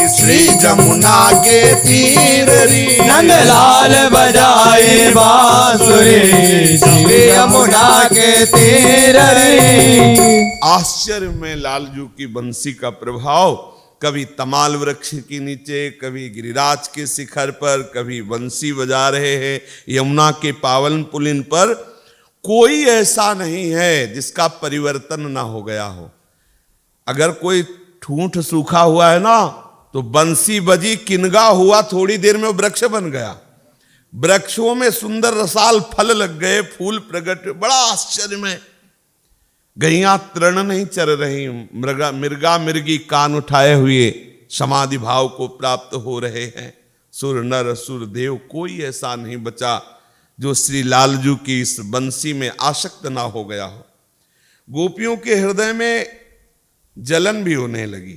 श्री जमुना के तीररी। नंदलाल बजाए बांसुरी श्री यमुना के तीररी। आश्चर्य में लालजू की बंसी का प्रभाव कभी तमाल वृक्ष के नीचे, कभी गिरिराज के शिखर पर, कभी बंसी बजा रहे हैं यमुना के पावन पुलिन पर। कोई ऐसा नहीं है जिसका परिवर्तन ना हो गया हो। अगर कोई ठूंठ सूखा हुआ है ना तो बंसी बजी, किनगा हुआ, थोड़ी देर में वो वृक्ष बन गया। वृक्षों में सुंदर रसाल फल लग गए, फूल प्रकट। बड़ा आश्चर्य में गैया तृण नहीं चर रही, मिर्गा मिर्गी कान उठाए हुए समाधि भाव को प्राप्त हो रहे हैं। सुर नर सुर देव कोई ऐसा नहीं बचा जो श्री लालजू की इस बंसी में आसक्त ना हो गया हो। गोपियों के हृदय में जलन भी होने लगी,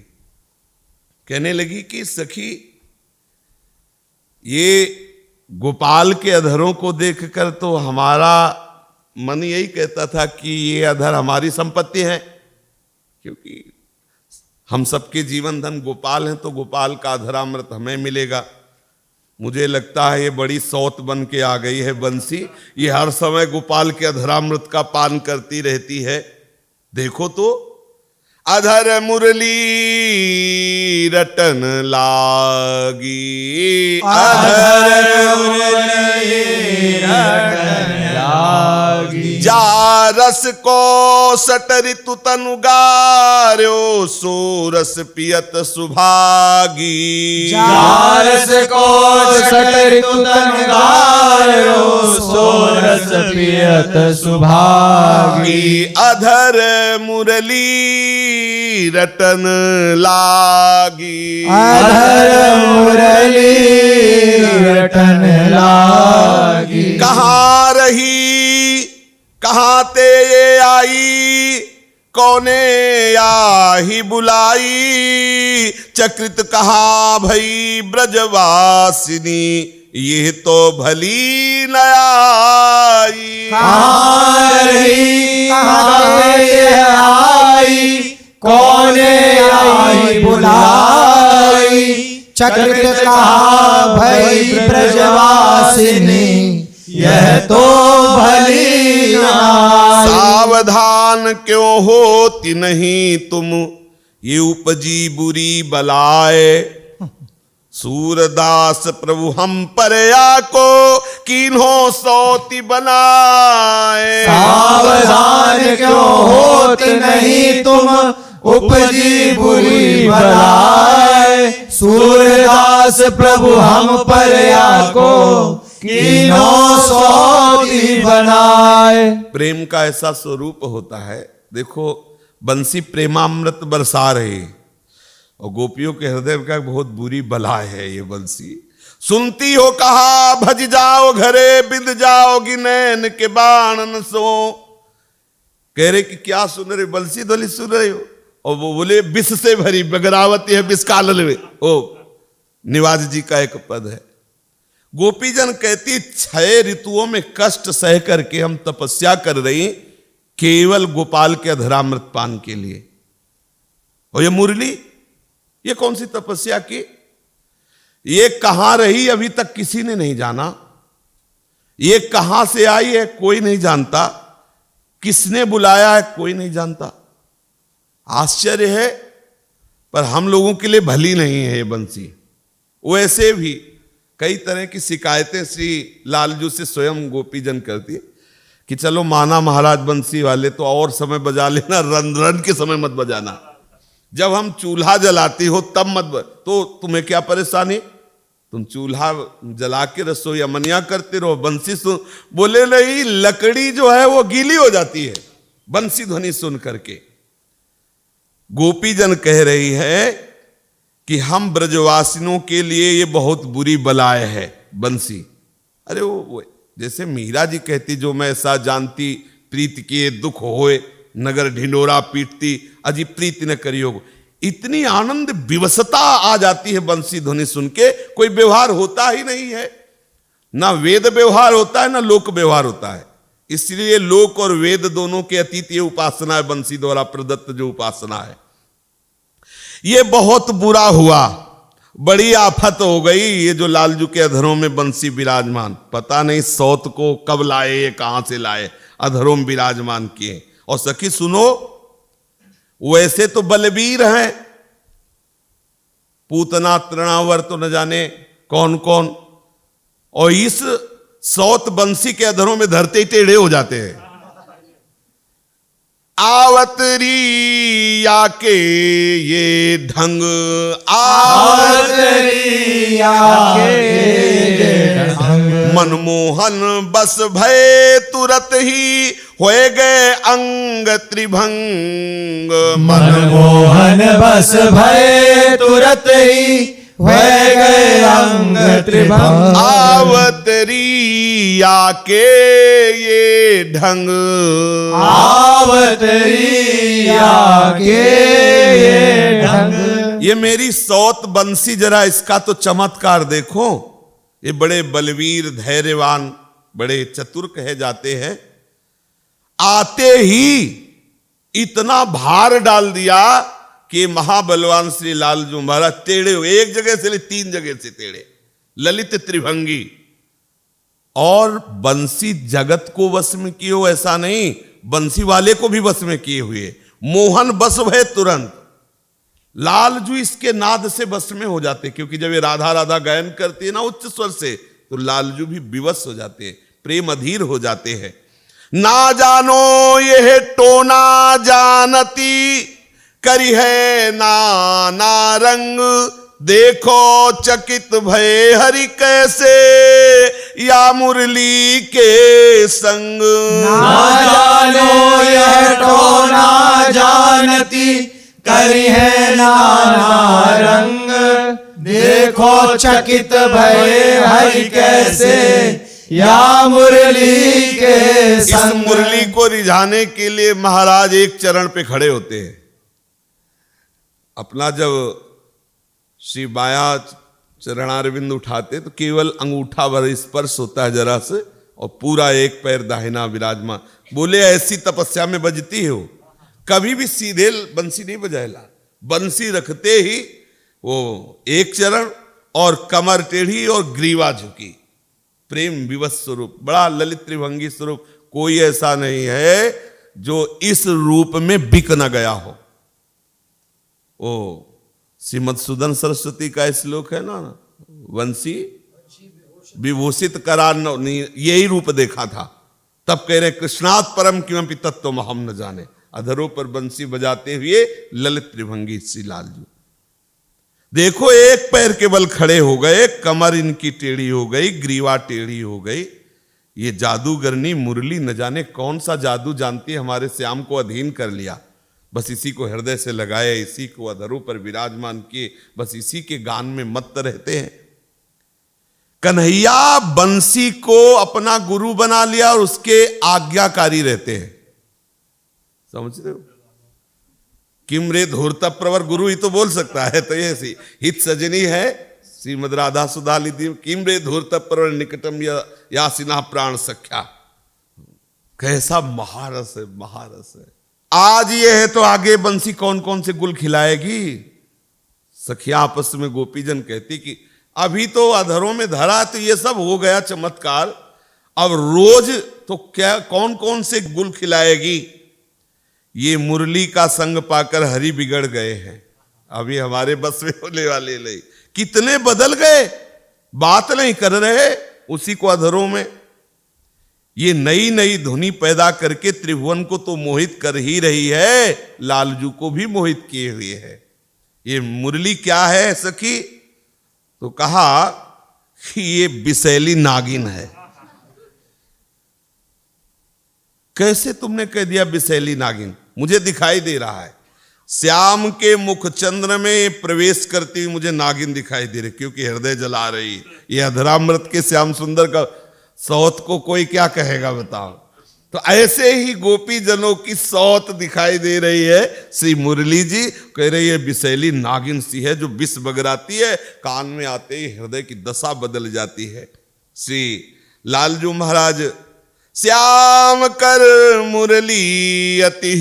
कहने लगी कि सखी, ये गोपाल के अधरों को देखकर तो हमारा मन यही कहता था कि ये अधर हमारी संपत्ति है, क्योंकि हम सबके जीवन धन गोपाल हैं, तो गोपाल का अधरामृत हमें मिलेगा। मुझे लगता है ये बड़ी सौत बन के आ गई है बंसी, ये हर समय गोपाल के अधरामृत का पान करती रहती है। देखो तो अधर मुरली रटन लागी, अधर मुरली रटन लागी। जा रस को सटरि तु तनु गार्यो, सो रस पियत सुभागी। जा रस को सटरि तु तनु गार्यो, सो रस पियत सुभागी। अधर मुरली रटन लागी, अधर मुरली रटन लागी। कहाँ रही कहाँ ते ये आई, कौने आही बुलाई। चक्रित कहाँ भई ब्रजवासिनी, ये तो भली न आई। कहाँ रही कहाँ ये आई, कौन आई बुलाई, चकित कहा भई ब्रजवासिनी, यह तो भली न आई। सावधान क्यों होती नहीं तुम, ये उपजी बुरी बलाए। सूरदास प्रभु हम परया को किन्हों सौती बनाए। सावधान क्यों होते नहीं तुम, उपजी बुरी बलाए। सूरदास प्रभु हम परया को किन्हों सौती बनाए। प्रेम का ऐसा स्वरूप होता है। देखो बंसी प्रेमामृत बरसा रही और गोपियों के हृदय का बहुत बुरी बला है ये बंसी। सुनती हो कहा भज जाओ घरे, बिंद जाओगी नैन के बाण न सो। कह रहे कि क्या सुन रहे, बंसी ध्वनि सुन रहे हो? और वो बोले विष से भरी बगरावती है विष कालल में। ओ निवाज जी का एक पद है। गोपीजन कहती 6 ऋतुओं में कष्ट सह करके हम तपस्या कर रही केवल गोपाल के अधरामृत पान के लिए। और ये मुरली, ये कौन सी तपस्या की? ये कहां रही अभी तक किसी ने नहीं जाना। ये कहां से आई है कोई नहीं जानता। किसने बुलाया है कोई नहीं जानता। आश्चर्य है, पर हम लोगों के लिए भली नहीं है ये बंसी। वैसे भी कई तरह की शिकायतें श्री लालजू से स्वयं गोपीजन करती कि चलो माना महाराज बंसी वाले तो और समय बजा लेना, रन के समय मत बजाना। जब हम चूल्हा जलाती हो तब मत तो तुम्हें क्या परेशानी, तुम चूल्हा जला के रसोई अमनिया करते रहो, बंसी सुन। बोले नहीं, लकड़ी जो है वो गीली हो जाती है बंसी ध्वनि सुन करके। गोपीजन कह रही है कि हम ब्रजवासियों के लिए ये बहुत बुरी बलाए है बंसी। अरे वो जैसे मीरा जी कहती, जो मैं ऐसा जानती प्रीत किए दुख होए, नगर ढिंडोरा पीटती अजी प्रीति न करियो। इतनी आनंद विवशता आ जाती है बंसी ध्वनि सुन के। कोई व्यवहार होता ही नहीं है, ना वेद व्यवहार होता है ना लोक व्यवहार होता है। इसलिए लोक और वेद दोनों के अतीत ये उपासना है, बंसी द्वारा प्रदत्त जो उपासना है। ये बहुत बुरा हुआ, बड़ी आफत हो गई। ये जो लालजू के अधरों में बंसी विराजमान, पता नहीं सौत को कब लाए, ये कहां से लाए, अधरों में विराजमान किए। और सखी सुनो, वैसे तो बलवीर हैं, पूतना तृणावर तो न जाने कौन कौन, और इस सौत बंसी के अधरों में धरते ही टेढ़े हो जाते हैं। आवतरी आके ये ढंग, आवतरी आके ये ढंग, मनमोहन बस भय तुरत ही होए गए अंग त्रिभंग। मनमोहन बस भय तुरत ही होए गए अंग त्रिभंग। आवतरी आके ये ढंग, आवतरी आके ये ढंग। ये मेरी सौत बंसी, जरा इसका तो चमत्कार देखो। ये बड़े बलवीर धैर्यवान बड़े चतुर कहे जाते हैं। आते ही इतना भार डाल दिया कि महाबलवान श्री लालजू महाराज टेढ़े हुए, एक जगह से ले 3 जगह से टेढ़े, ललित त्रिभंगी। और बंसी जगत को वश में किए हो ऐसा नहीं, बंसी वाले को भी वश में किए हुए। मोहन बस भय तुरंत, लालजू इसके नाद से बस में हो जाते, क्योंकि जब ये राधा राधा गायन करती है ना उच्च स्वर से, तो लालजू भी विवश हो जाते हैं, प्रेम अधीर हो जाते हैं। ना जानो ये टोना जानती, करी है नाना रंग, देखो चकित भय हरि कैसे या मुरली के संग। ना जानो यह टोना जानती, करी है नाना रंग, देखो चकित भय हरि कैसे या मुरली के संग। इस मुरली को रिझाने के लिए महाराज एक चरण पे खड़े होते हैं। अपना जब श्री बाया चरणारविंद उठाते तो केवल अंगूठा भर स्पर्श होता है जरा से, और पूरा एक पैर दाहिना विराजमान। बोले ऐसी तपस्या में बजती हो, कभी भी सीधे बंसी नहीं बजाएला, बंसी रखते ही वो एक चरण और कमर टेढ़ी और ग्रीवा झुकी, प्रेम विवश स्वरूप, बड़ा ललित त्रिभंगी स्वरूप। कोई ऐसा नहीं है जो इस रूप में बिक न गया हो। ओ श्रीमद सुदन सरस्वती का श्लोक है ना, वंशी विभूषित करा, यही रूप देखा था। तब कह रहे कृष्णात् परम किमपि तत्त्वम हम न जाने, अधरों पर बंसी बजाते हुए ललित त्रिभंगी श्री लालजू। देखो एक पैर के बल खड़े हो गए, कमर इनकी टेढ़ी हो गई, ग्रीवा टेढ़ी हो गई। ये जादूगरनी मुरली न जाने कौन सा जादू जानती है, हमारे श्याम को अधीन कर लिया। बस इसी को हृदय से लगाए, इसी को अधरों पर विराजमान किए, बस इसी के गान में मत्त रहते हैं। कन्हैया बंसी को अपना गुरु बना लिया और उसके आज्ञाकारी रहते हैं। समझ रहे हो? किम रे धूर्त प्रवर, गुरु ही तो बोल सकता है। तो ये सी हित सजनी है श्रीमद राधा सुधा लिधि, किम रे धूर्त प्रवर निकटम यासिना प्राण सख्या। कैसा महारस है, महारस है। आज ये है तो आगे बंसी कौन कौन से गुल खिलाएगी। सखिया आपस में गोपीजन कहती कि अभी तो अधरों में धरा तो ये सब हो गया चमत्कार, अब रोज तो क्या कौन कौन से गुल खिलाएगी। ये मुरली का संग पाकर हरि बिगड़ गए हैं, अभी हमारे बस में होने वाले नहीं। कितने बदल गए, बात नहीं कर रहे उसी को अधरों में। ये नई नई धुनी पैदा करके त्रिभुवन को तो मोहित कर ही रही है, लालजू को भी मोहित किए हुए है। ये मुरली क्या है सखी? तो कहा कि ये बिसैली नागिन है। कैसे तुमने कह दिया बिसैली नागिन? मुझे दिखाई दे रहा है श्याम के मुख चंद्र में प्रवेश करती हुई मुझे नागिन दिखाई दे रही, क्योंकि हृदय जला रही है। ये अधरामृत के श्याम सुंदर का सौत को कोई क्या कहेगा बताओ। तो ऐसे ही गोपी जनों की सौत दिखाई दे रही है। श्री मुरली जी कह रही है बिसैली नागिन सी है जो विष बगराती है, कान में आते ही हृदय की दशा बदल जाती है। श्री लालजू महाराज श्याम कर मुरली अति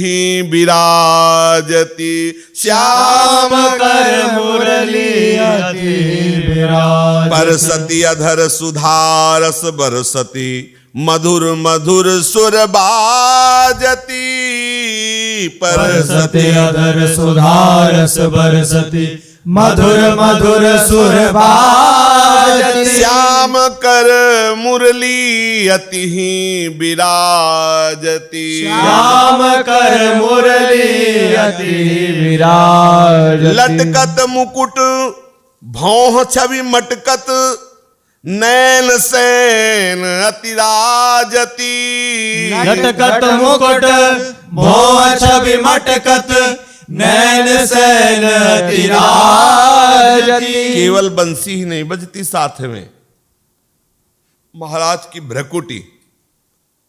विराजती, श्याम कर मुरली अति विराजती, परसती अधर सुधारस बरसती, मधुर मधुर सुर बाजती, परसती अधर सुधारस बरसती, मधुर मधुर सुर बाजती, श्याम कर मुरली अति विराजती, श्याम कर मुरली अति विराजती, लटकत मुकुट भौह छवि मटकत, नैन सैन अतिराजती, लटकत मुकुट भौह छवि मटकत, नैन सैन अतिराजती। केवल बंसी ही नहीं बजती, साथ में महाराज की भ्रकुटी।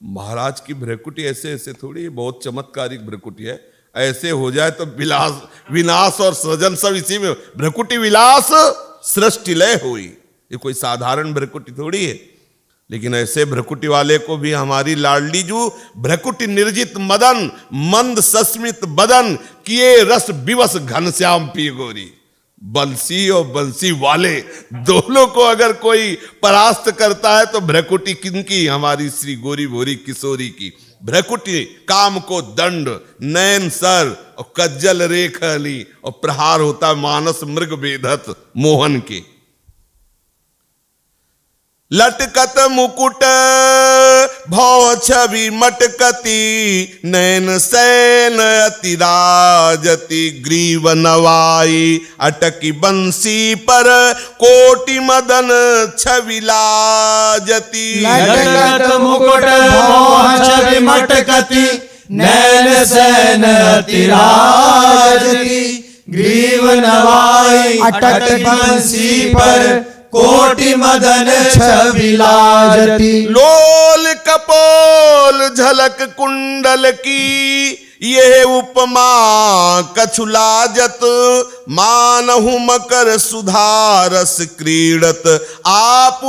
महाराज की भ्रकुटी ऐसे ऐसे थोड़ी, बहुत चमत्कारिक भ्रकुटी है। ऐसे हो जाए तो विलास विनाश और सृजन सब इसी में। भ्रकुटी विलास सृष्टि लय हुई, ये कोई साधारण भ्रकुटी थोड़ी है। लेकिन ऐसे भ्रकुटी वाले को भी हमारी लाडली जू भ्रकुटी निर्जित मदन, मंद सस्मित बदन, किए रस विवश घनश्याम पी गोरी। बंसी और बंसी वाले दोनों को अगर कोई परास्त करता है तो भ्रकुटी किनकी? हमारी श्री गोरी भोरी किशोरी की। भ्रकुटी काम को दंड, नयन सर और कज्जल रेखली, और प्रहार होता मानस मृग बेधत मोहन के। लटकत मुकुट भौ छवि मटकती, नैन सैन अतिराजती, ग्रीव नवाई अटकी बंसी पर, कोटि मदन छवि लाजती। लटकत मुकुट भौ छवि मटकती, नैन सैन अतिराजती, ग्रीव नवाई अटकी बंसी पर, कोटि मदन छवि लाजती। लोल कपोल झलक कुंडल की, ये उपमा कछुलाजत मानहु मकर सुधारस क्रीडत आप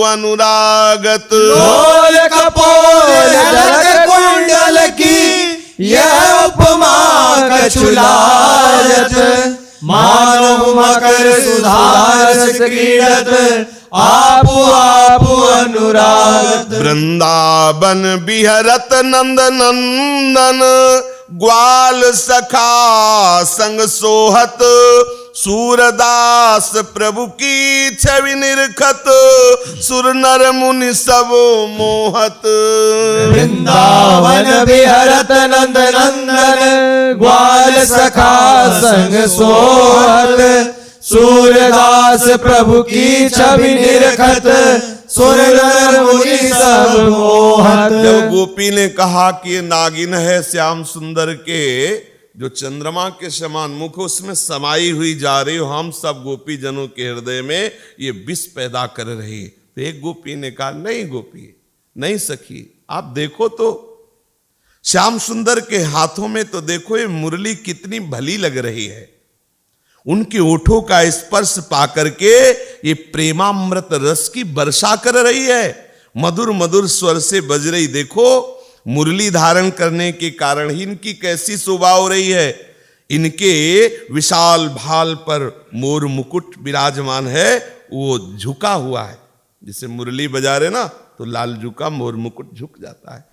अनुरागत। लोल कपोल जलक कुंडल की यह उपमा कछुलाजत मानव मकर सुधारस क्रीडत आप अनुरागत। वृंदावन बिहरत नंद नंदन ग्वाल सखा संग सोहत सूरदास प्रभु की छवि निरखत सुर नर मुनि सब मोहत। वृंदावन बिहरत नंद नंदन ग्वाल सखा संग सोहत सूरदास प्रभु की छवि निरखत सुर नर मुनि सब मोहत। जब गोपी ने कहा कि ये नागिन है श्याम सुंदर के जो चंद्रमा के समान मुख उसमें समाई हुई जा रही हो, हम सब गोपी जनों के हृदय में ये विष पैदा कर रही है। तो एक गोपी ने कहा नहीं गोपी, नहीं सखी, आप देखो तो श्याम सुंदर के हाथों में तो देखो ये मुरली कितनी भली लग रही है। उनके ओठों का स्पर्श पाकर के ये प्रेमामृत रस की वर्षा कर रही है, मधुर मधुर स्वर से बज रही। देखो मुरली धारण करने के कारण ही इनकी कैसी शोभा हो रही है। इनके विशाल भाल पर मोर मुकुट विराजमान है, वो झुका हुआ है। जिसे मुरली बजा रहे ना तो लालजू का मोर मुकुट झुक जाता है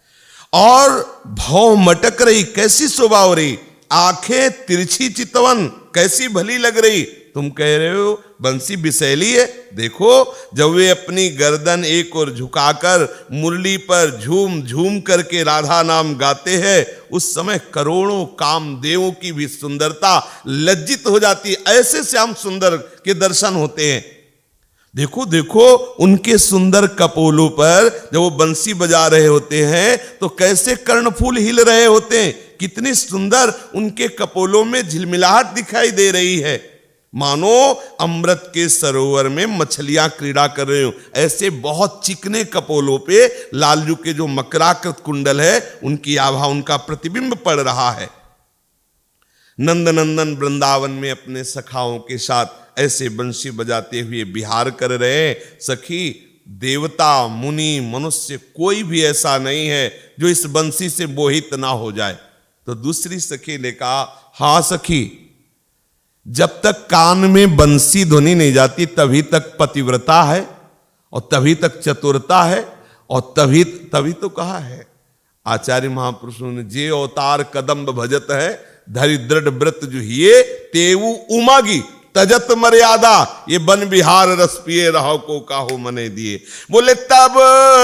और भौं मटक रही, कैसी शोभा हो रही। आंखें तिरछी चितवन, कैसी भली लग रही। तुम कह रहे हो बंसी बिसैली है, देखो जब वे अपनी गर्दन एक ओर झुकाकर मुरली पर झूम झूम करके राधा नाम गाते हैं, उस समय करोड़ों कामदेवों की भी सुंदरता लज्जित हो जाती। ऐसे श्याम सुंदर के दर्शन होते हैं। देखो देखो उनके सुंदर कपोलों पर जब वो बंसी बजा रहे होते हैं तो कैसे कर्णफूल हिल रहे होते हैं, कितनी सुंदर उनके कपोलों में झिलमिलाहट दिखाई दे रही है, मानो अमृत के सरोवर में मछलियां क्रीड़ा कर रहे हो। ऐसे बहुत चिकने कपोलों पे लालजू के जो मकराकृत कुंडल है उनकी आभा, उनका प्रतिबिंब पड़ रहा है। नंदनंदन वृंदावन में अपने सखाओं के साथ ऐसे बंसी बजाते हुए विहार कर रहे हैं। सखी, देवता मुनि मनुष्य कोई भी ऐसा नहीं है जो इस बंसी से मोहित ना हो जाए। तो दूसरी सखी ने कहा, हाँ सखी, जब तक कान में बंसी ध्वनि नहीं जाती तभी तक पतिव्रता है और तभी तक चतुरता है और तभी तो कहा है आचार्य महापुरुषों ने, जे अवतार कदम्ब भजत है धरि दृढ़ व्रत जुहिए तेऊ उमागी तजत मर्यादा। ये बन बिहार रस पिए रहो को काहो मने दिए। बोले तब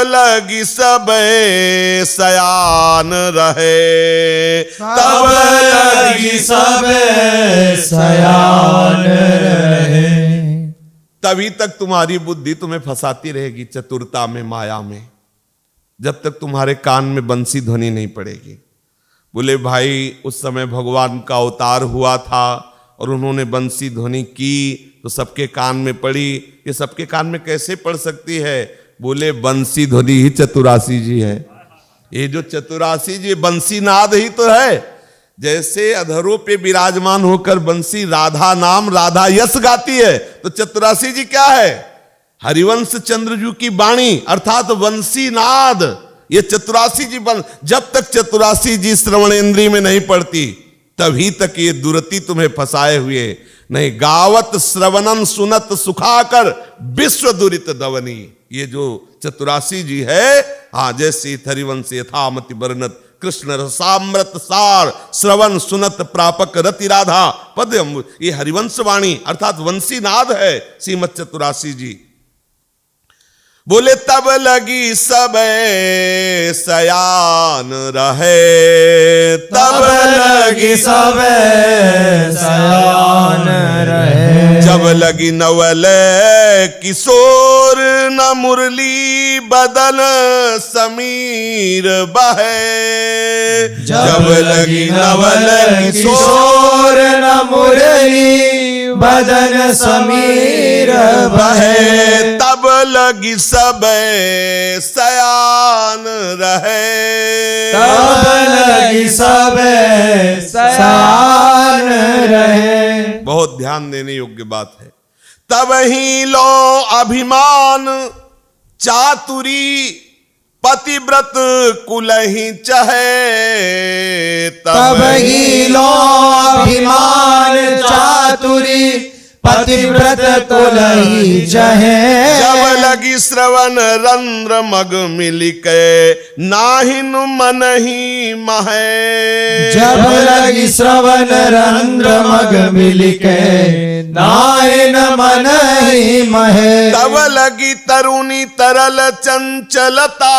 लगी सब सयान रहे, तब लगी सब सयान रहे। तभी तक तुम्हारी बुद्धि तुम्हें फंसाती रहेगी चतुरता में, माया में, जब तक तुम्हारे कान में बंसी ध्वनि नहीं पड़ेगी। बोले भाई, उस समय भगवान का अवतार हुआ था और उन्होंने बंसी ध्वनि की तो सबके कान में पड़ी। ये सबके कान में कैसे पड़ सकती है? बोले बंसी ध्वनि ही चतुरासी जी है। ये जो चतुरासी जी बंसी नाद ही तो है। जैसे अधरों पे विराजमान होकर बंसी राधा नाम राधा यश गाती है, तो चतुरासी जी क्या है? हरिवंश चंद्रजू की वाणी अर्थात बंसी नाद। ये चतुरासी जी जब तक चतुरासी जी श्रवणेंद्रिय में नहीं पड़ती तभी तक ये दुरति तुम्हें फंसाए हुए नहीं। गावत श्रवणन सुनत सुखाकर विश्व दुरित दवनी। ये जो चतुरासी जी है, हाँ, जैसे हरिवंश यथामति वर्णत कृष्ण रसामृत सार श्रवण सुनत प्रापक रति राधा पद। ये हरिवंश वाणी अर्थात वंशी नाद है श्रीमद चतुरासी जी। बोले तब लगी सब सयान रहे, तब लगी सब सयान रहे। जब लगी नवल किशोर न मुरली बदन समीर बहे। जब लगी नवल किशोर न मुरली बदन समीर बहे। तब लगी सब सयान रहे। तब लगी सब सयान रहे। बहुत ध्यान देने योग्य बात है। तब ही लो अभिमान चातुरी पतिव्रत कुलहि चहे। तब ही लो अभिमान चातुरी पतिव्रत कुलहि चहे। जब लगी श्रवण रंध्र मग मिलिके नाहिन मन ही महे। जब लगी श्रवण रंध्र मग मिलिके नाहिन मन ही महे। तब लगी तरुणी तरल चंचलता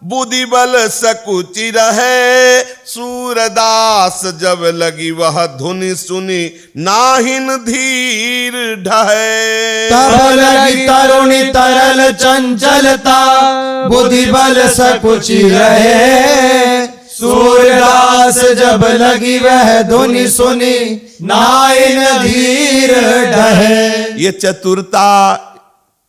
बुद्धि बल सकुचि रहे। सूरदास जब लगी वह धुनि सुनी नाहिन धीर ढहे। तब लगी तरुणी तरल चंचलता बुद्धि बल सकुचि रहे। सूरदास जब लगी वह धुनि सुनी नाहिन धीर ढहे। ये चतुरता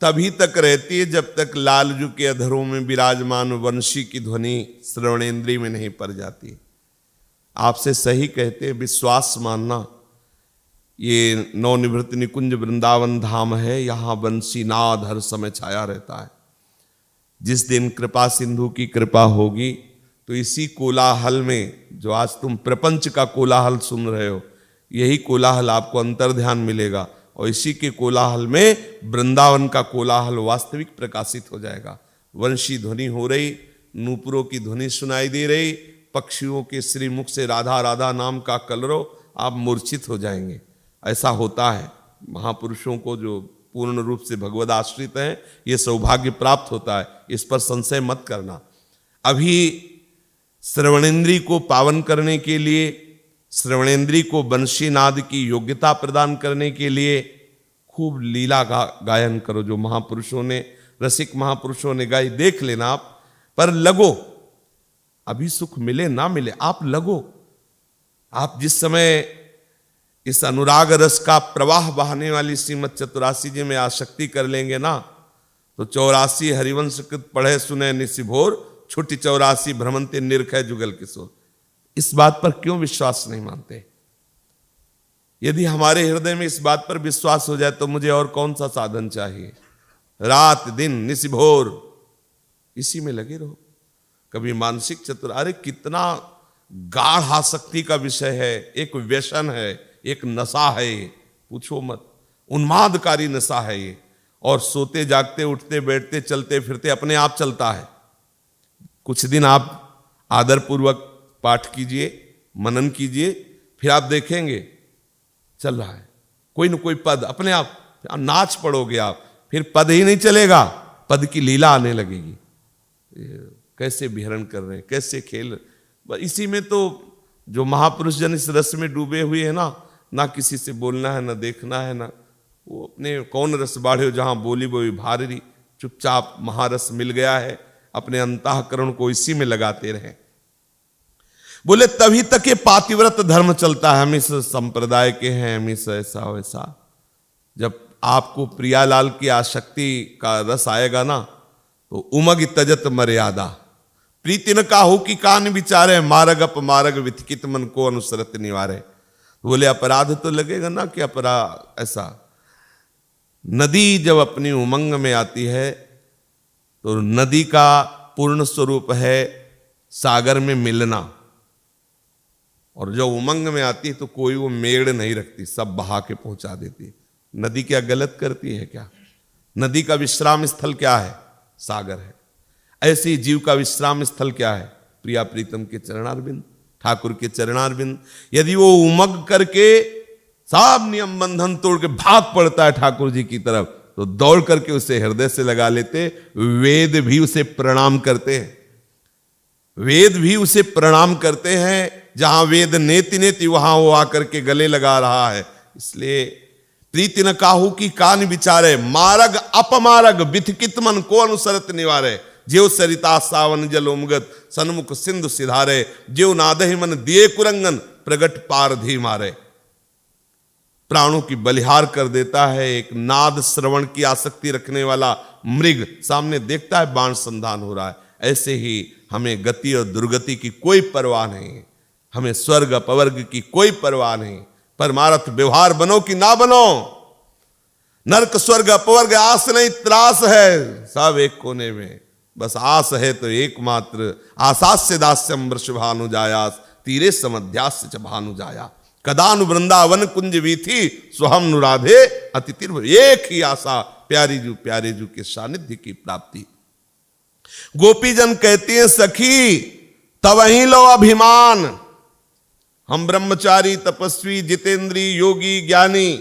तभी तक रहती है जब तक लालजू के अधरों में विराजमान वंशी की ध्वनि श्रवणेन्द्रिय में नहीं पड़ जाती। आपसे सही कहते हैं, विश्वास मानना। ये नवनिवृत्त निकुंज वृंदावन धाम है, यहाँ वंशी नाद हर समय छाया रहता है। जिस दिन कृपा सिंधु की कृपा होगी तो इसी कोलाहल में, जो आज तुम प्रपंच का कोलाहल सुन रहे हो, यही कोलाहल आपको अंतर्ध्यान मिलेगा और इसी के कोलाहल में वृंदावन का कोलाहल वास्तविक प्रकाशित हो जाएगा। वंशी ध्वनि हो रही, नूपुरों की ध्वनि सुनाई दे रही, पक्षियों के श्रीमुख से राधा राधा नाम का कलरव, आप मूर्छित हो जाएंगे। ऐसा होता है महापुरुषों को जो पूर्ण रूप से भगवद आश्रित हैं, ये सौभाग्य प्राप्त होता है, इस पर संशय मत करना। अभी श्रवणेन्द्रिय को पावन करने के लिए, श्रवणेन्द्रिय को बंशी नाद की योग्यता प्रदान करने के लिए खूब लीला गायन करो, जो महापुरुषों ने, रसिक महापुरुषों ने गाई, देख लेना आप। पर लगो, अभी सुख मिले ना मिले, आप लगो। आप जिस समय इस अनुराग रस का प्रवाह बहाने वाली श्रीमद चतुरासी जी में आसक्ति कर लेंगे ना, तो 84 हरिवंश कृत पढ़े सुने निशिभोर, छुट्टी 84 भ्रमंते निरखै जुगल किशोर। इस बात पर क्यों विश्वास नहीं मानते? यदि हमारे हृदय में इस बात पर विश्वास हो जाए तो मुझे और कौन सा साधन चाहिए? रात दिन निशिभोर इसी में लगे रहो। कभी मानसिक चतुर, अरे कितना गाढ़ आसक्ति का विषय है, एक व्यसन है, एक नशा है ये, पूछो मत। उन्मादकारी नशा है ये, और सोते जागते उठते बैठते चलते फिरते अपने आप चलता है। कुछ दिन आप आदरपूर्वक पाठ कीजिए, मनन कीजिए, फिर आप देखेंगे चल रहा है कोई न कोई पद अपने आप, नाच पड़ोगे आप, फिर पद ही नहीं चलेगा, पद की लीला आने लगेगी। कैसे विहरण कर रहे हैं, कैसे खेल। इसी में तो जो महापुरुष जन इस रस में डूबे हुए हैं ना किसी से बोलना है, ना देखना है, ना वो अपने कौन रस बाढ़े हो जहां बोली बोली भारी, चुपचाप महारस मिल गया है, अपने अंतःकरण को इसी में लगाते रहे। बोले तभी तक ये पातिव्रत धर्म चलता है, हम इस संप्रदाय के हैं, हम इस ऐसा वैसा। जब आपको प्रियालाल की आसक्ति का रस आएगा ना, तो उमग तजत मर्यादा, प्रीति न काहू की कान विचारे, मार्ग अप मार्ग विथिकित मन को अनुसरत निवारे। तो बोले अपराध तो लगेगा ना कि अपराध ऐसा। नदी जब अपनी उमंग में आती है तो नदी का पूर्ण स्वरूप है सागर में मिलना, और जब उमंग में आती है तो कोई वो मेड़ नहीं रखती, सब बहा के पहुंचा देती। नदी क्या गलत करती है क्या? नदी का विश्राम स्थल क्या है? सागर है। ऐसे ही जीव का विश्राम स्थल क्या है? प्रिया प्रीतम के चरणारविंद, ठाकुर के चरणारविंद। यदि वो उमग करके सब नियम बंधन तोड़ के भाग पड़ता है ठाकुर जी की तरफ, तो दौड़ करके उसे हृदय से लगा लेते। वेद भी उसे प्रणाम करते हैं, वेद भी उसे प्रणाम करते हैं। जहां वेद नेति नेति वहां वो आकर के गले लगा रहा है। इसलिए प्रीति न काहू की कान विचारे, मार्ग अपमार्ग बिथकित मन को अनुसरत निवारे। जेव सरिता सावन जल उमगत, सन्मुख सिंधु सिधारे। जेव नादहि मन दिए कुरंगन, प्रगट पारधी मारे। प्राणों की बलिहार कर देता है एक नाद श्रवण की आसक्ति रखने वाला मृग। सामने देखता है बाण संधान हो रहा है। ऐसे ही हमें गति और दुर्गति की कोई परवाह नहीं, हमें स्वर्ग अपवर्ग की कोई परवाह नहीं। परमार्थ व्यवहार बनो कि ना बनो, नरक स्वर्ग अपवर्ग आस नहीं त्रास है, सब एक कोने में। बस आस है तो एकमात्र, आसास्य दास्यम वृषभानु जायास, तीरे समध्यास्य च भानु जाया। कदानु वृंदावन कुंज वीथी, स्वहम नुराधे अतिथिर। एक ही आशा, प्यारी जू के सानिध्य की प्राप्ति। गोपीजन कहती हैं सखी तब ही लो अभिमान, हम ब्रह्मचारी तपस्वी जितेंद्री योगी ज्ञानी,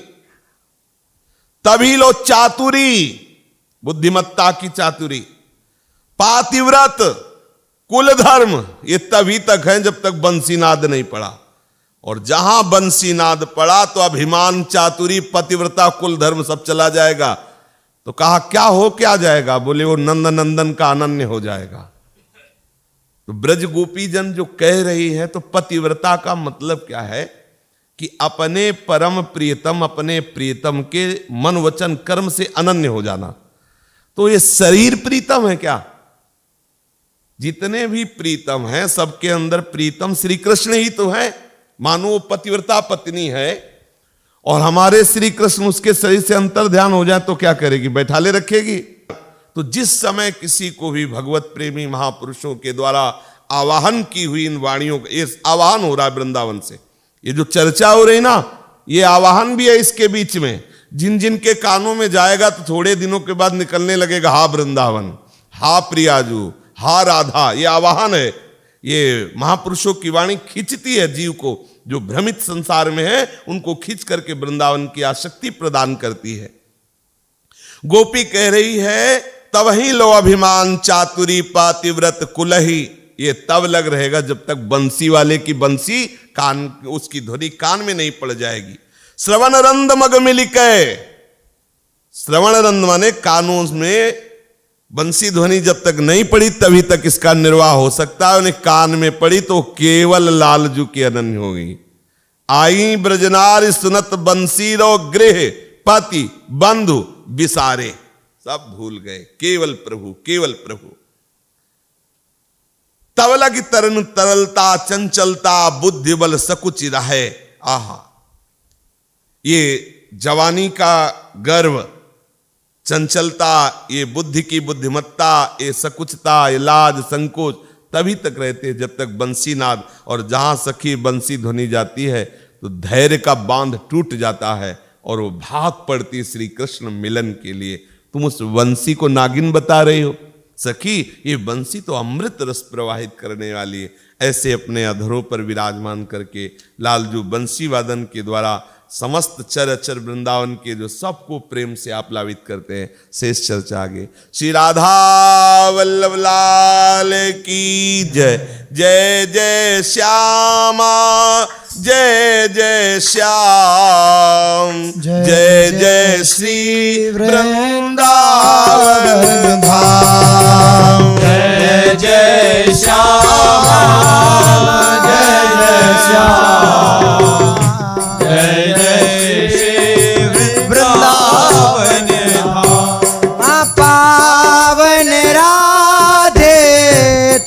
तभी लो चातुरी, बुद्धिमत्ता की चातुरी। पातिव्रत कुल धर्म ये तभी तक है जब तक बंसीनाद नहीं पड़ा, और जहां बंसीनाद पड़ा तो अभिमान चातुरी पतिव्रता कुल धर्म सब चला जाएगा। तो कहा क्या हो क्या जाएगा, बोले वो नंद नंदन का अनन्य हो जाएगा। तो ब्रज गोपीजन जो कह रही है, तो पतिव्रता का मतलब क्या है कि अपने परम प्रियतम, अपने प्रियतम के मन वचन कर्म से अनन्य हो जाना। तो ये शरीर प्रीतम है क्या? जितने भी प्रीतम हैं सबके अंदर प्रीतम श्री कृष्ण ही तो है। मानो वो पतिव्रता पत्नी है और हमारे श्री कृष्ण उसके शरीर से अंतर ध्यान हो जाए तो क्या करेगी, बैठा ले रखेगी। तो जिस समय किसी को भी भगवत प्रेमी महापुरुषों के द्वारा आवाहन की हुई इन वाणियों का, ये आवाहन हो रहा है वृंदावन से, ये जो चर्चा हो रही ना, ये आवाहन भी है इसके बीच में। जिन जिन के कानों में जाएगा तो थोड़े दिनों के बाद निकलने लगेगा, हा वृंदावन, हा प्रियाजू, हा राधा, ये आवाहन है। ये महापुरुषों की वाणी खींचती है जीव को, जो भ्रमित संसार में है उनको खींच करके वृंदावन की आसक्ति प्रदान करती है। गोपी कह रही है तब ही लो अभिमान चातुरी पातिव्रत कुलही। ये तब लग रहेगा जब तक बंसी वाले की बंसी कान, उसकी ध्वनि कान में नहीं पड़ जाएगी। श्रवण रंद मग मिलिके, श्रवण रंद माने कानों में बंसी ध्वनि जब तक नहीं पड़ी तभी तक इसका निर्वाह हो सकता है। उन्हें कान में पड़ी तो केवल लालजू की अनन्य होगी। आई ब्रजनार सुनत बंसी रो गृह पति बंधु विसारे, सब भूल गए, केवल प्रभु, केवल प्रभु। तबला की तरन तरलता चंचलता बुद्धि बल सकुच रहे। आहा, ये जवानी का गर्व, चंचलता, ये बुद्धि की बुद्धिमत्ता, ये सकुचता, ये लाज संकोच तभी तक रहते जब तक बंसी नाद। और जहां सखी बंसी ध्वनि जाती है तो धैर्य का बांध टूट जाता है और वो भाग पड़ती श्री कृष्ण मिलन के लिए। तुम उस बंसी को नागिन बता रही हो सखी, ये बंसी तो अमृत रस प्रवाहित करने वाली है। ऐसे अपने अधरों पर विराजमान करके लालजू बंसी वादन के द्वारा समस्त चर अचर वृंदावन के जो सबको प्रेम से आप्लावित करते हैं। शेष चर्चा आगे। श्री राधा वल्लभ लाल की जय। जय जय श्यामा, जय जय श्याम, जय जय श्री वृंदावन धाम। जय जय श्यामा, जय जय श्याम, जय जय श्री वृंदावन धाम। पावन राधे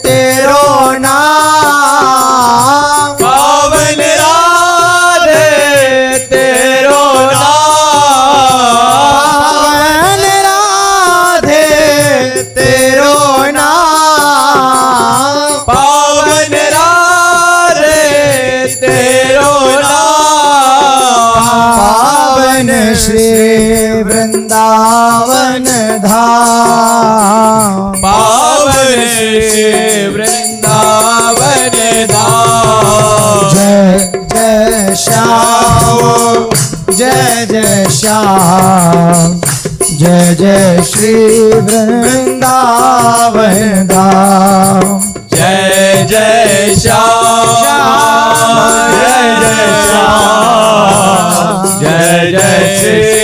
तेरो नाम, पावन राधे तेरो नाम, पावन राधे तेरो नाम, पावन राधे तेरो नाम। पावन श्री वृंदावन धाम, पावन श्री वृंदावन धाम। जय जय श्याम, जय जय श्याम, जय जय श्री वृंदावन धाम। जय जय श्याम, जय जय श्याम, जय जय श्री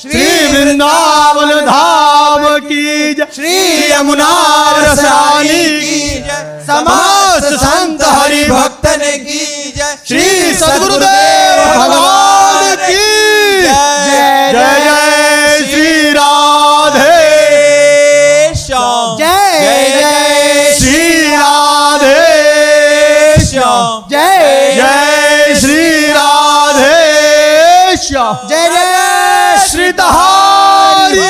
श्री वृंदावन धाम की जय, श्री यमुना रसानी की जय, समस्त संत हरि भक्तन की जय, श्री सद्गुरुदेव भगवान की जय। जय जय श्री राधे श्याम, जय जय श्री राधे श्याम, जय जय श्री राधे श्याम, जय जय श्री तहारी।